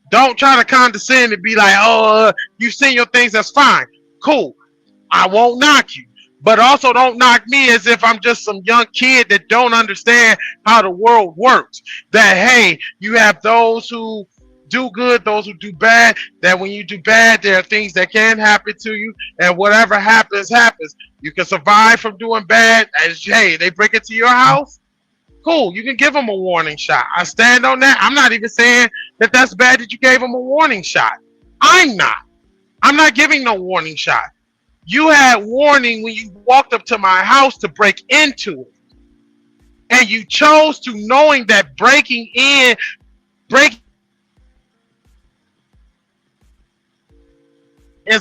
don't try to condescend and be like, oh, you've seen your things, that's fine. Cool. I won't knock you. But also don't knock me as if I'm just some young kid that don't understand how the world works. That, hey, you have those who do good, those who do bad. That when you do bad, there are things that can happen to you. And whatever happens, happens. You can survive from doing bad. As, hey, they break into your house. Cool, you can give them a warning shot. I stand on that. I'm not even saying that that's bad that you gave them a warning shot. I'm not. I'm not giving no warning shot. You had warning when you walked up to my house to break into it. And you chose to, knowing that breaking is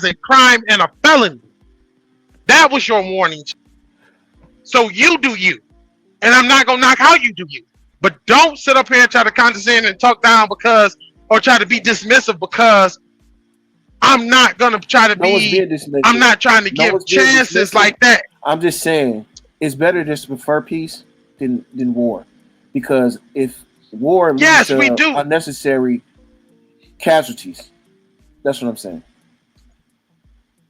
a crime and a felony. That was your warning. So you do you. And I'm not going to knock how you do you. But don't sit up here and try to condescend and talk down because, or try to be dismissive because I'm not going to try to be, I'm not trying to give chances like that. I'm just saying, it's better just to prefer peace than war. Because if war leads to unnecessary casualties, that's what I'm saying.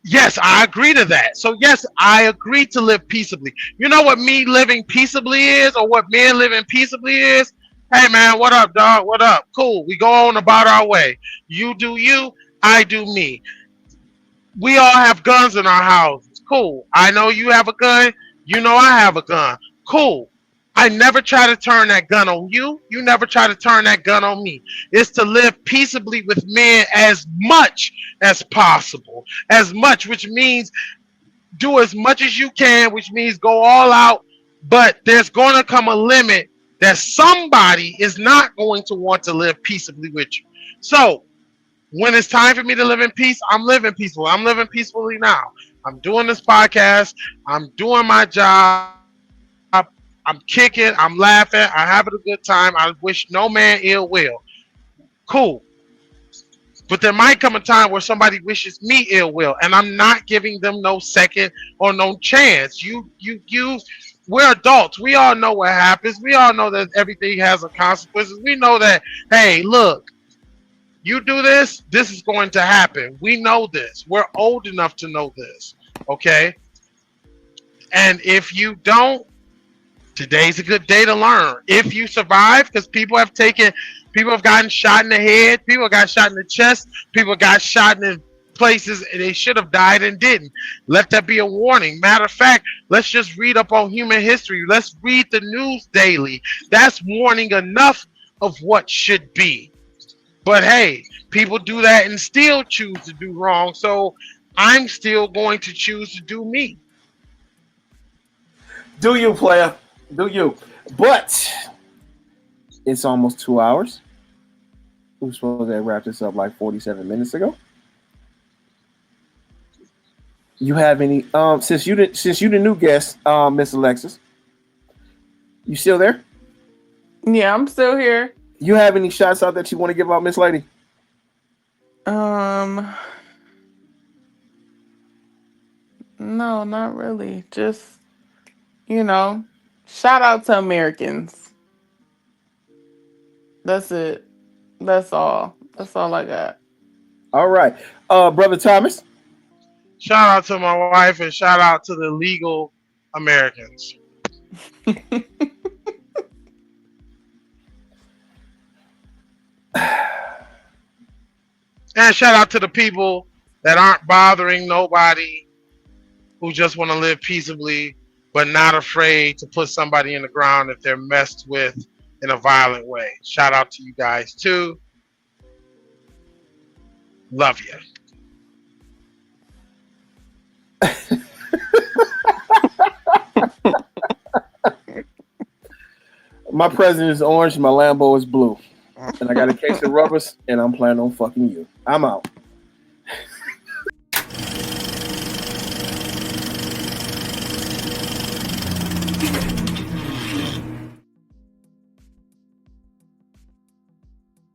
Yes, I agree to that. So yes, I agree to live peaceably. You know what me living peaceably is, or what men living peaceably is? Hey man, what up, dog? What up? Cool. We go on about our way. You do you, I do me. We all have guns in our houses. Cool. I know you have a gun. You know I have a gun. Cool. I never try to turn that gun on you. You never try to turn that gun on me. It's to live peaceably with men as much as possible. As much, which means do as much as you can, which means go all out. But there's going to come a limit that somebody is not going to want to live peaceably with you. So when it's time for me to live in peace, I'm living peacefully. I'm living peacefully now. I'm doing this podcast. I'm doing my job. I'm kicking, I'm laughing, I'm having a good time. I wish no man ill will. Cool. But there might come a time where somebody wishes me ill will, and I'm not giving them no second or no chance. We're adults. We all know what happens. We all know that everything has a consequences. We know that, hey, look, you do this, this is going to happen. We know this. We're old enough to know this. Okay? And if you don't, today's a good day to learn. If you survive, because people have gotten shot in the head, people got shot in the chest, people got shot in places and they should have died and didn't. Let that be a warning. Matter of fact, let's just read up on human history. Let's read the news daily. That's warning enough of what should be. But hey, people do that and still choose to do wrong. So I'm still going to choose to do me. Do you, player? Do you? But it's almost 2 hours. We were supposed to wrap this up like 47 minutes ago. You have any? Since you the new guest, Miss Alexis, you still there? Yeah, I'm still here. You have any shots out that you want to give out, Miss Lady? No, not really. Just, shout out to Americans. That's it. That's all. That's all I got. All right. Brother Thomas. Shout out to my wife and shout out to the legal Americans. And shout out to the people that aren't bothering nobody, who just want to live peaceably, but not afraid to put somebody in the ground if they're messed with in a violent way. Shout out to you guys too. Love you. My president is orange, my Lambo is blue. And I got a case of rubbers, and I'm planning on fucking you. I'm out.